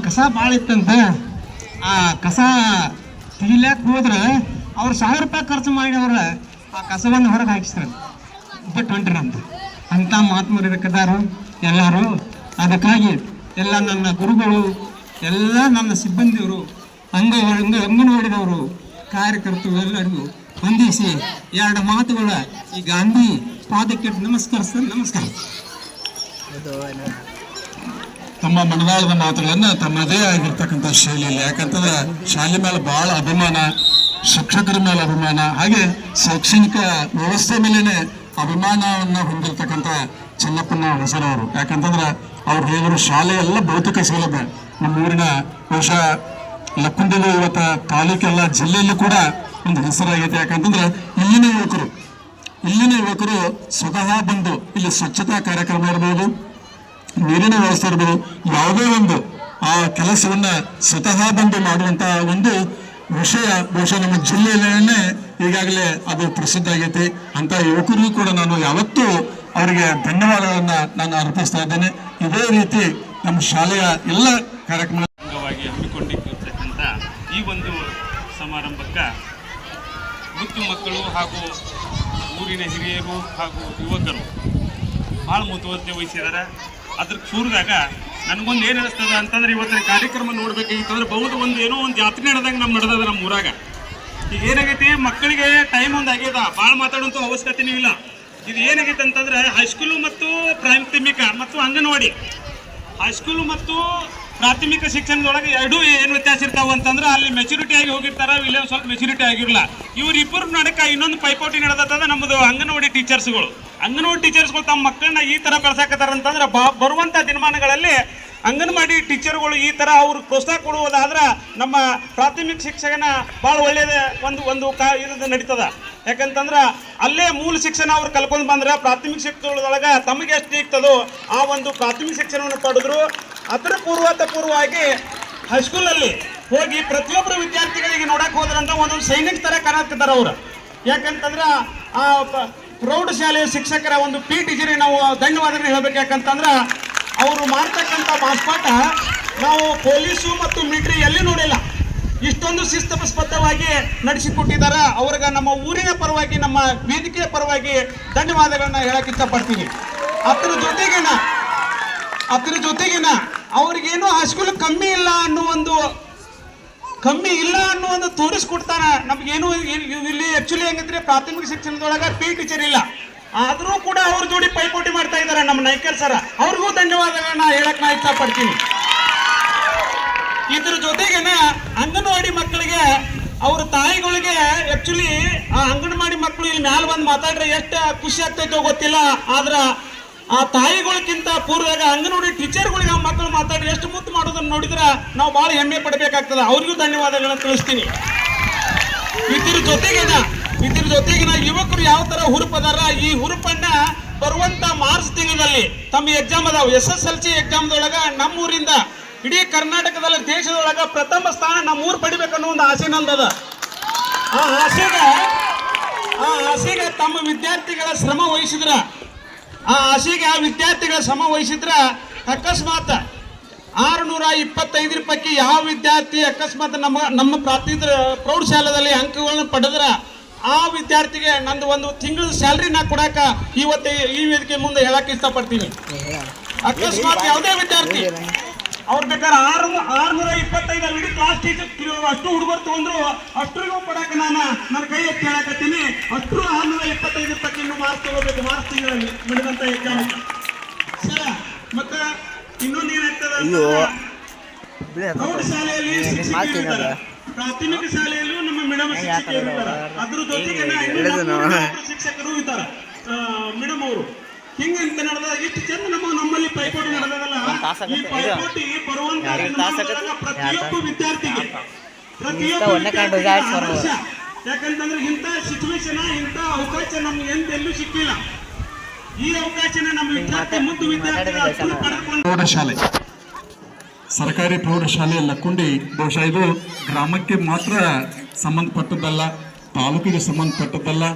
ಕಸ ಭಾಳ ಇತ್ತಂತ ಆ ಕಸ ತೆಗಿಲಾಕ ಹೋದ್ರೆ ಅವ್ರು 1000 ರೂಪಾಯಿ ಖರ್ಚು ಮಾಡಿ ಅವ್ರ ಆ ಕಸವನ್ನು ಹೊರಗೆ ಹಾಕಿಸ್ತಾರೆ ಬಿಟ್ಟು ಹೊಂಟ್ರಂತ. ಅಂಥ ಮಹಾತ್ಮರಿದ್ದಕ್ಕಿದ್ದಾರೆ ಎಲ್ಲರೂ. ಅದಕ್ಕಾಗಿ ಎಲ್ಲ ನನ್ನ ಗುರುಗಳು, ಎಲ್ಲ ನನ್ನ ಸಿಬ್ಬಂದಿಯವರು, ಅಂಗನವಾಡಿದವರು, ಕಾರ್ಯಕರ್ತರು ಎಲ್ಲರಿಗೂ ವಂದಿಸಿ 2 ಮಾತುಗಳ ಈ ಗಾಂಧಿ ಪಾದಕ್ಕೆ ನಮಸ್ಕರಿಸ್ತಾರೆ. ನಮಸ್ಕಾರ. ತಮ್ಮ ಮನದಾಳದ ಮಾತುಗಳನ್ನ ತಮ್ಮದೇ ಆಗಿರ್ತಕ್ಕಂಥ ಶೈಲಿಯಲ್ಲಿ, ಯಾಕಂತಂದ್ರೆ ಶಾಲೆ ಮೇಲೆ ಬಹಳ ಅಭಿಮಾನ, ಶಿಕ್ಷಕರ ಮೇಲೆ ಅಭಿಮಾನ, ಹಾಗೆ ಶೈಕ್ಷಣಿಕ ವ್ಯವಸ್ಥೆ ಮೇಲೇನೆ ಅಭಿಮಾನವನ್ನ ಹೊಂದಿರತಕ್ಕಂಥ ಚೆನ್ನಪ್ಪನ ಹೊಸರವರು. ಯಾಕಂತಂದ್ರೆ ಅವ್ರು ಹೇಳಿದ್ರು ಶಾಲೆ ಎಲ್ಲ ಭೌತಿಕ ಸೌಲಭ್ಯ ನಮ್ಮೂರಿನ ಬಹುಶಃ ಲಕ್ಕುಂಡಿಲು ಇವತ್ತ ತಾಲೂಕೆಲ್ಲ ಜಿಲ್ಲೆಯಲ್ಲೂ ಕೂಡ ಒಂದು ಹೆಸರಾಗೈತೆ. ಯಾಕಂತಂದ್ರೆ ಇಲ್ಲಿನ ಯುವಕರು ಸ್ವತಃ ಬಂದು ಇಲ್ಲಿ ಸ್ವಚ್ಛತಾ ಕಾರ್ಯಕ್ರಮ ಇರ್ಬೋದು, ನೀರಿನ ವ್ಯವಸ್ಥೆ ಇರ್ಬೋದು, ಯಾವುದೇ ಒಂದು ಆ ಕೆಲಸವನ್ನ ಸ್ವತಃ ಬಂದು ಮಾಡುವಂತಹ ಒಂದು ವಿಷಯ ಬಹುಶಃ ನಮ್ಮ ಜಿಲ್ಲೆಯಲ್ಲೇ ಈಗಾಗಲೇ ಅದು ಪ್ರಸಿದ್ಧ ಆಗೈತಿ. ಅಂತ ಯುವಕರಿಗೂ ಕೂಡ ನಾನು ಯಾವತ್ತೂ ಅವರಿಗೆ ಧನ್ಯವಾದಗಳನ್ನ ನಾನು ಅರ್ಪಿಸ್ತಾ ಇದ್ದೇನೆ. ಇದೇ ರೀತಿ ನಮ್ಮ ಶಾಲೆಯ ಎಲ್ಲ ಕಾರ್ಯಕ್ರಮ ಅಂಗವಾಗಿ ಹಮ್ಮಿಕೊಂಡಿರ್ತಕ್ಕಂಥ ಈ ಒಂದು ಸಮಾರಂಭಕ್ಕೆ ಮುದ್ದು ಮಕ್ಕಳು ಹಾಗೂ ಊರಿನ ಹಿರಿಯರು ಹಾಗೂ ಯುವಕರು ಭಾಳ ಮುತುವರ್ಜಿ ವಹಿಸಿದ್ದಾರೆ. ಅದ್ರ ಶೂರದಾಗ ನನಗೊಂದು ಏನು ಅನಿಸ್ತದ ಅಂತಂದ್ರೆ ಇವತ್ತಿನ ಕಾರ್ಯಕ್ರಮ ನೋಡ್ಬೇಕಾಗಿತ್ತಂದ್ರೆ ಒಂದು ಏನೋ ಒಂದು ಜಾತ್ರೆ ನಡೆದಂಗೆ ನಡೆದದ ನಮ್ಮ ಊರಾಗ. ಈಗ ಏನಾಗೈತಿ, ಮಕ್ಕಳಿಗೆ ಟೈಮ್ ಒಂದು ಆಗ್ಯದ, ಭಾಳ ಮಾತಾಡೋಂಥ ಅವಶ್ಯಕತೆನೂ ಇಲ್ಲ. ಇದು ಏನಾಗೈತೆ ಅಂತಂದ್ರೆ ಹೈಸ್ಕೂಲು ಮತ್ತು ಪ್ರಾಥಮಿಕ ಮತ್ತು ಅಂಗನವಾಡಿ, ಹೈಸ್ಕೂಲು ಮತ್ತು ಪ್ರಾಥಮಿಕ ಶಿಕ್ಷಣದೊಳಗೆ ಎರಡೂ ಏನು ವ್ಯತ್ಯಾಸ ಇರ್ತಾವ ಅಂತಂದ್ರೆ ಅಲ್ಲಿ ಮೆಚುರಿಟಿ ಆಗಿ ಹೋಗಿರ್ತಾರ, ಇಲ್ಲೇ ಸ್ವಲ್ಪ ಮೆಚುರಿಟಿ ಆಗಿರಲ್ಲ. ಇವ್ರು ಇಬ್ಬರು ನಡಕ ಇನ್ನೊಂದು ಪೈಪೋಟಿ ನಡೆದದ ನಮ್ಮದು ಅಂಗನವಾಡಿ ಟೀಚರ್ಸ್ಗಳು ತಮ್ಮ ಮಕ್ಕಳನ್ನ ಈ ಥರ ಬೆಳೆಸಾಕತ್ತಾರ ಅಂತಂದ್ರೆ ಬರುವಂಥ ದಿನಮಾನಗಳಲ್ಲಿ ಅಂಗನವಾಡಿ ಟೀಚರ್ಗಳು ಈ ಥರ ಅವ್ರಿಗೆ ಪ್ರೋತ್ಸಾಹ ಕೊಡುವುದಾದ್ರೆ ನಮ್ಮ ಪ್ರಾಥಮಿಕ ಶಿಕ್ಷಕನ ಭಾಳ ಒಳ್ಳೆಯದ ಒಂದು ಇದು ನಡೀತದ. ಯಾಕಂತಂದ್ರೆ ಅಲ್ಲೇ ಮೂಲ ಶಿಕ್ಷಣ ಅವ್ರು ಕಲ್ಕೊಂಡು ಬಂದ್ರೆ ಪ್ರಾಥಮಿಕ ಶಿಕ್ಷಣದೊಳಗೆ ತಮಗೆ ಎಷ್ಟು ಸಿಗ್ತದೋ ಆ ಒಂದು ಪ್ರಾಥಮಿಕ ಶಿಕ್ಷಣವನ್ನು ಪಡೆದ್ರು. ಅದರ ಪೂರ್ವವಾಗಿ ಹೈಸ್ಕೂಲಲ್ಲಿ ಹೋಗಿ ಪ್ರತಿಯೊಬ್ಬರು ವಿದ್ಯಾರ್ಥಿಗಳಿಗೆ ನೋಡಕ್ಕೆ ಹೋದ್ರಂತ ಒಂದೊಂದು ಸೈನಿಕ ಥರ ಕಾಣಕತ್ತಾರ ಅವರು. ಯಾಕಂತಂದ್ರೆ ಆ ಪ್ರೌಢಶಾಲೆಯ ಶಿಕ್ಷಕರ ಒಂದು ಟೀಚರಿಗೆ ನಾವು ಧನ್ಯವಾದಗಳು ಹೇಳ್ಬೇಕು. ಯಾಕಂತಂದ್ರೆ ಅವರು ಮಾಡ್ತಕ್ಕಂಥ ಮಾಸ್ಪಾಠ ನಾವು ಪೊಲೀಸು ಮತ್ತು ಮಿಲಿಟರಿ ಎಲ್ಲಿ ನೋಡಿಲ್ಲ. ಇಷ್ಟೊಂದು ಶಿಸ್ತಬದ್ಧವಾಗಿ ನಡೆಸಿಕೊಟ್ಟಿದ್ದಾರೆ. ಅವ್ರಿಗೆ ನಮ್ಮ ಊರಿನ ಪರವಾಗಿ, ನಮ್ಮ ವೇದಿಕೆಯ ಪರವಾಗಿ ಧನ್ಯವಾದಗಳನ್ನ ಹೇಳಕ್ಕೆ ಇಷ್ಟಪಡ್ತೀನಿ. ಅದ್ರ ಜೊತೆಗಿನ ಅವ್ರಿಗೇನು ಹೈಸ್ಕೂಲ್ ಕಮ್ಮಿ ಇಲ್ಲ ಅನ್ನೋ ಒಂದು ತೋರಿಸ್ಕೊಡ್ತಾನೆ. ನಮ್ಗೇನು ಇಲ್ಲಿ ಆಕ್ಚುಲಿ ಹೆಂಗಂದ್ರೆ ಪ್ರಾಥಮಿಕ ಶಿಕ್ಷಣದೊಳಗೆ ಟೀಚರ್ ಇಲ್ಲ, ಆದರೂ ಕೂಡ ಅವ್ರ ಜೋಡಿ ಪೈಪೋಟಿ ಮಾಡ್ತಾ ಇದ್ದಾರೆ ನಮ್ಮ ನಾಯ್ಕರ್ ಸರ. ಅವ್ರಿಗೂ ಧನ್ಯವಾದಗಳನ್ನ ಹೇಳಕ್ ನಾ ಇಷ್ಟಪಡ್ತೀನಿ. ಇದ್ರ ಜೊತೆಗೇನೆ ಅಂಗನವಾಡಿ ಮಕ್ಕಳಿಗೆ ಅವ್ರ ತಾಯಿಗಳಿಗೆ ಆಕ್ಚುಲಿ ಆ ಅಂಗನವಾಡಿ ಮಕ್ಕಳು ಇಲ್ಲಿ ಮ್ಯಾಲ ಬಂದು ಮಾತಾಡ್ರೆ ಎಷ್ಟು ಖುಷಿ ಆಗ್ತೈತೋ ಗೊತ್ತಿಲ್ಲ. ಆದ್ರೆ ಆ ತಾಯಿಗಳಿಗಿಂತ ಪೂರ್ವದಾಗ ಅಂಗನವಾಡಿ ಟೀಚರ್ಗಳಿಗೆ ಆ ಮಕ್ಕಳು ಮಾತಾಡಿ ಎಷ್ಟು ಮುದ್ದು ಮಾಡೋದನ್ನ ನೋಡಿದ್ರೆ ನಾವು ಭಾಳ ಹೆಮ್ಮೆ ಪಡಬೇಕಾಗ್ತದೆ. ಅವ್ರಿಗೂ ಧನ್ಯವಾದಗಳನ್ನ ತಿಳಿಸ್ತೀನಿ. ಇದ್ರ ಜೊತೆಗಿನ ಯುವಕರು ಯಾವ ತರ ಹುರುಪದಾರ, ಈ ಹುರುಪನ್ನ ಬರುವಂತ ಮಾರ್ಚ್ ತಿಂಗಳಲ್ಲಿ ತಮ್ಮ ಎಕ್ಸಾಮ್ ಅದಾವ. SSLC ಎಕ್ಸಾಮ್ದೊಳಗ ನಮ್ಮೂರಿಂದ ಇಡೀ ಕರ್ನಾಟಕದಲ್ಲಿ ದೇಶದೊಳಗ ಪ್ರಥಮ ಸ್ಥಾನ ನಮ್ಮೂರು ಪಡಿಬೇಕನ್ನೋ ಒಂದು ಆಸೆ ನಂದದ. ಆ ಆಸೆಗೆ ತಮ್ಮ ವಿದ್ಯಾರ್ಥಿಗಳ ಶ್ರಮ ವಹಿಸಿದ್ರ ಅಕಸ್ಮಾತ್ 625 ಪೈಕಿ ಯಾವ ವಿದ್ಯಾರ್ಥಿ ಅಕಸ್ಮಾತ್ ನಮ್ಮ ಪ್ರೌಢಶಾಲೆಯಲ್ಲಿ ಅಂಕಗಳನ್ನು ಪಡೆದ್ರ ಆ ವಿದ್ಯಾರ್ಥಿಗೆ ನಂದು ಒಂದು ತಿಂಗಳ ಸ್ಯಾಲ್ರಿ ನಾ ಕೊಡಾಕ ಇವತ್ತು ಈ ವೇದಿಕೆ ಮುಂದೆ ಹೇಳಕ್ ಇಷ್ಟಪಡ್ತೀನಿ. ಅಕಸ್ಮಾತ್ ಯಾವುದೇ ವಿದ್ಯಾರ್ಥಿ ಅವ್ರು ಬೇಕಾದ್ರೆ 625 ಇಡೀ ಕ್ಲಾಸ್ ಟೀಚರ್ ಅಷ್ಟು ಹುಡುಗರು ತಗೊಂಡ್ರು, ಅಷ್ಟ್ರಿಗೂ ಕೊಡಕ್ಕೆ ನಾನು ನನ್ನ ಕೈ ಎತ್ತಿ ಹೇಳಕತ್ತೀನಿ. ಅಷ್ಟು 625 ತಕ್ಕ ಇನ್ನು ಮಾರ್ಕ್ಸ್ ತಗೋಬೇಕು, ಮಾರ್ಕ್ಸ್ ಮಿಡಿದಂತ ಎಕ್ಸಾಮ್ ಸರ್. ಮತ್ತೆ ಇನ್ನೊಂದು ಏನಾಗ್ತದೆ, ಪ್ರೌಢಶಾಲೆಯಲ್ಲಿ ಶಿಕ್ಷಕರು ಇರ್ತಾರೆ, ಪ್ರಾಥಮಿಕ ಶಾಲೆಯಲ್ಲೂ ನಮ್ಮ ಮೇಡಮ್ ಶಿಕ್ಷಕರು ಇರ್ತಾರೆ, ಅದ್ರ ಜೊತೆಗೆ ಶಿಕ್ಷಕರು ಇದ್ದಾರೆ ಮೇಡಮ್ ಅವರು. ಹಿಂಗಂತ ನಡೆದ ಇಷ್ಟು ಚಂದ ನಮ್ಮಲ್ಲಿ ಪೈಪೋಟಿ ನಡೆದಲ್ಲ. ಈ ಪೈಪೋಟಿ ಬರುವಂತ ಪ್ರತಿಯೊಬ್ಬ ವಿದ್ಯಾರ್ಥಿಗೆ ಯಾಕಂತಂದ್ರೆ ಇಂಥ ಸಿಚುವೇಶನ್, ಇಂಥ ಅವಕಾಶ ನಮ್ಗೆ ಎಲ್ಲೂ ಸಿಕ್ಕಿಲ್ಲ. ಈ ಅವಕಾಶನ ನಮ್ಮ ವಿದ್ಯಾರ್ಥಿ ಮುದ್ದು ವಿದ್ಯಾರ್ಥಿಗಳು ಪಡೆದುಕೊಂಡು ಪ್ರೌಢಶಾಲೆ, ಸರ್ಕಾರಿ ಪ್ರೌಢಶಾಲೆ ಲಕ್ಕುಂಡಿ ಬಹುಶಃ ಇದು ಗ್ರಾಮಕ್ಕೆ ಮಾತ್ರ ಸಂಬಂಧಪಟ್ಟದ್ದಲ್ಲ, ತಾಲೂಕಿಗೆ ಸಂಬಂಧಪಟ್ಟದ್ದಲ್ಲ.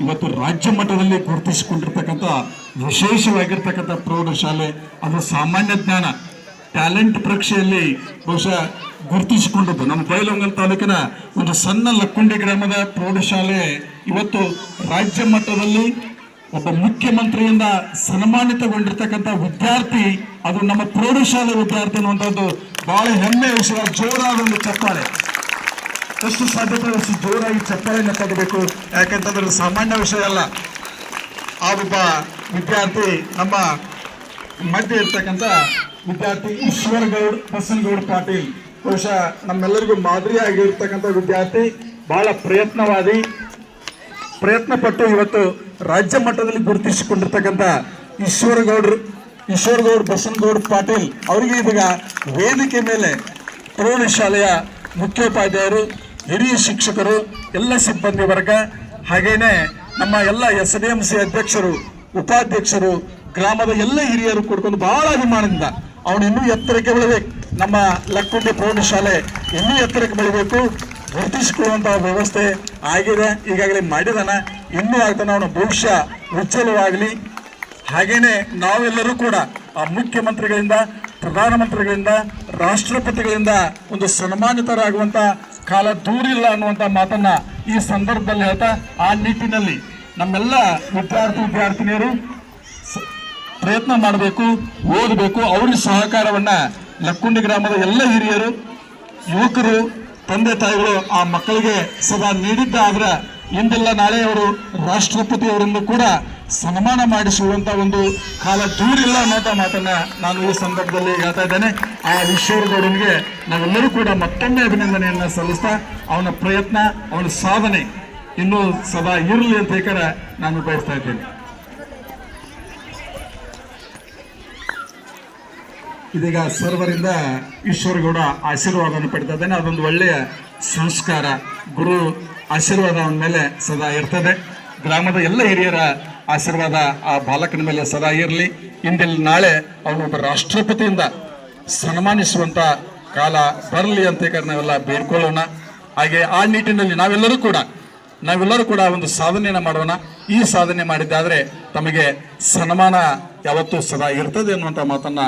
ಇವತ್ತು ರಾಜ್ಯ ಮಟ್ಟದಲ್ಲಿ ಗುರುತಿಸಿಕೊಂಡಿರ್ತಕ್ಕಂಥ ವಿಶೇಷವಾಗಿರ್ತಕ್ಕಂಥ ಪ್ರೌಢಶಾಲೆ. ಅದು ಸಾಮಾನ್ಯ ಜ್ಞಾನ ಟ್ಯಾಲೆಂಟ್ ಪರೀಕ್ಷೆಯಲ್ಲಿ ಬಹುಶಃ ಗುರುತಿಸಿಕೊಂಡದ್ದು. ನಮ್ಮ ಬೈಲಹೊಂಗಲ ತಾಲೂಕಿನ ಒಂದು ಸಣ್ಣ ಲಕ್ಕುಂಡಿ ಗ್ರಾಮದ ಪ್ರೌಢಶಾಲೆ ಇವತ್ತು ರಾಜ್ಯ ಮಟ್ಟದಲ್ಲಿ ಒಬ್ಬ ಮುಖ್ಯಮಂತ್ರಿಯಿಂದ ಸನ್ಮಾನಿತಗೊಂಡಿರ್ತಕ್ಕಂಥ ವಿದ್ಯಾರ್ಥಿ, ಅದು ನಮ್ಮ ಪ್ರೌಢಶಾಲೆ ವಿದ್ಯಾರ್ಥಿ ಅನ್ನುವಂಥದ್ದು ಬಹಳ ಹೆಮ್ಮೆ ವಿಷಯ. ಜೋರಾದ ಒಂದು ಚಪ್ಪಾಳೆ, ಎಷ್ಟು ಸಾಧ್ಯತೆ ಅಷ್ಟು ಜೋರಾಗಿ ಚಪ್ಪಾಳೆಯನ್ನು ತಗಬೇಕು. ಯಾಕಂತಂದ್ರೆ ಸಾಮಾನ್ಯ ವಿಷಯ ಅಲ್ಲ. ಆ ಒಬ್ಬ ವಿದ್ಯಾರ್ಥಿ ನಮ್ಮ ಮಧ್ಯೆ ಇರ್ತಕ್ಕಂಥ ವಿದ್ಯಾರ್ಥಿ ಈಶ್ವರಗೌಡ್ ಬಸನಗೌಡ ಪಾಟೀಲ್, ಬಹುಶಃ ನಮ್ಮೆಲ್ಲರಿಗೂ ಮಾದರಿಯಾಗಿರ್ತಕ್ಕಂಥ ವಿದ್ಯಾರ್ಥಿ, ಬಹಳ ಪ್ರಯತ್ನ ಪಟ್ಟು ಇವತ್ತು ರಾಜ್ಯ ಮಟ್ಟದಲ್ಲಿ ಗುರುತಿಸಿಕೊಂಡಿರ್ತಕ್ಕಂಥ ಈಶ್ವರಗೌಡ್ ಬಸನಗೌಡ ಪಾಟೀಲ್ ಅವರಿಗೆ ಇದೀಗ ವೇದಿಕೆ ಮೇಲೆ ಪ್ರೌಢಶಾಲೆಯ ಮುಖ್ಯೋಪಾಧ್ಯಾಯರು, ಹಿರಿಯ ಶಿಕ್ಷಕರು, ಎಲ್ಲ ಸಿಬ್ಬಂದಿ ವರ್ಗ, ಹಾಗೇನೆ ನಮ್ಮ ಎಲ್ಲ SDMC ಅಧ್ಯಕ್ಷರು, ಉಪಾಧ್ಯಕ್ಷರು, ಗ್ರಾಮದ ಎಲ್ಲ ಹಿರಿಯರು ಕೂಡ್ಕೊಂಡು ಬಹಳ ಅಭಿಮಾನದಿಂದ ಅವನು ಇನ್ನೂ ಎತ್ತರಕ್ಕೆ ಬೆಳಬೇಕು, ನಮ್ಮ ಲಕ್ಕುಂಡಿ ಪ್ರೌಢಶಾಲೆ ಇನ್ನೂ ಎತ್ತರಕ್ಕೆ ಬೆಳಿಬೇಕು, ಗುರುತಿಸಿಕೊಳ್ಳುವಂತಹ ವ್ಯವಸ್ಥೆ ಆಗಿದೆ, ಈಗಾಗಲೇ ಮಾಡಿದಾನ, ಇನ್ನೂ ಆಗ್ತಾನೆ. ಅವನ ಭವಿಷ್ಯ ಉಜ್ವಲವಾಗಲಿ. ಹಾಗೇನೆ ನಾವೆಲ್ಲರೂ ಕೂಡ ಆ ಮುಖ್ಯಮಂತ್ರಿಗಳಿಂದ, ಪ್ರಧಾನಮಂತ್ರಿಗಳಿಂದ, ರಾಷ್ಟ್ರಪತಿಗಳಿಂದ ಒಂದು ಸನ್ಮಾನಿತರಾಗುವಂತ ಕಾಲ ದೂರಿಲ್ಲ ಅನ್ನುವಂಥ ಮಾತನ್ನ ಈ ಸಂದರ್ಭದಲ್ಲಿ ಹೇಳ್ತಾ, ಆ ನಿಟ್ಟಿನಲ್ಲಿ ನಮ್ಮೆಲ್ಲ ವಿದ್ಯಾರ್ಥಿನಿಯರು ಪ್ರಯತ್ನ ಮಾಡಬೇಕು, ಓದಬೇಕು. ಅವ್ರಿಗೆ ಸಹಕಾರವನ್ನ ಲಕ್ಕುಂಡಿ ಗ್ರಾಮದ ಎಲ್ಲ ಹಿರಿಯರು, ಯುವಕರು, ತಂದೆ ತಾಯಿಗಳು ಆ ಮಕ್ಕಳಿಗೆ ಸದಾ ನೀಡಿದ್ದಾದ್ರೆ ಇಂದೆಲ್ಲ ನಾಳೆ ಅವರು ರಾಷ್ಟ್ರಪತಿಯವರನ್ನು ಕೂಡ ಸನ್ಮಾನ ಮಾಡಿಸುವಂತ ಒಂದು ಕಾಲ ದೂರಿಲ್ಲ ಅನ್ನೋಂಥ ಮಾತನ್ನ ನಾನು ಈ ಸಂದರ್ಭದಲ್ಲಿ ಹೇಳ್ತಾ ಇದ್ದೇನೆ. ಆ ಈಶ್ವರಗೌಡನಿಗೆ ನಾವೆಲ್ಲರೂ ಕೂಡ ಮತ್ತೊಮ್ಮೆ ಅಭಿನಂದನೆಯನ್ನ ಸಲ್ಲಿಸ್ತಾ, ಅವನ ಪ್ರಯತ್ನ, ಅವನ ಸಾಧನೆ ಇನ್ನೂ ಸದಾ ಇರಲಿ ಅಂತ ಹೇಳ್ತಾರೆ ನಾನು ಬಯಸ್ತಾ ಇದ್ದೇನೆ. ಇದೀಗ ಸರ್ವರಿಂದ ಈಶ್ವರಗೌಡ ಆಶೀರ್ವಾದವನ್ನು ಪಡಿತಾ ಇದ್ದೇನೆ. ಅದೊಂದು ಒಳ್ಳೆಯ ಸಂಸ್ಕಾರ, ಗುರು ಆಶೀರ್ವಾದ ಅವನ ಮೇಲೆ ಸದಾ ಇರ್ತದೆ. ಗ್ರಾಮದ ಎಲ್ಲ ಹಿರಿಯರ ಆಶೀರ್ವಾದ ಆ ಬಾಲಕನ ಮೇಲೆ ಸದಾ ಇರಲಿ. ಇಂದಿಲ್ಲಿ ನಾಳೆ ಅವನೊಬ್ಬ ರಾಷ್ಟ್ರಪತಿಯಿಂದ ಸನ್ಮಾನಿಸುವಂತ ಕಾಲ ಬರಲಿ ಅಂತ ನಾವೆಲ್ಲ ಬೇಡ್ಕೊಳ್ಳೋಣ. ಹಾಗೆ ಆ ನಿಟ್ಟಿನಲ್ಲಿ ನಾವೆಲ್ಲರೂ ಕೂಡ ಒಂದು ಸಾಧನೆಯನ್ನು ಮಾಡೋಣ. ಈ ಸಾಧನೆ ಮಾಡಿದ್ದಾದ್ರೆ ತಮಗೆ ಸನ್ಮಾನ ಯಾವತ್ತೂ ಸದಾ ಇರ್ತದೆ ಅನ್ನುವಂಥ ಮಾತನ್ನ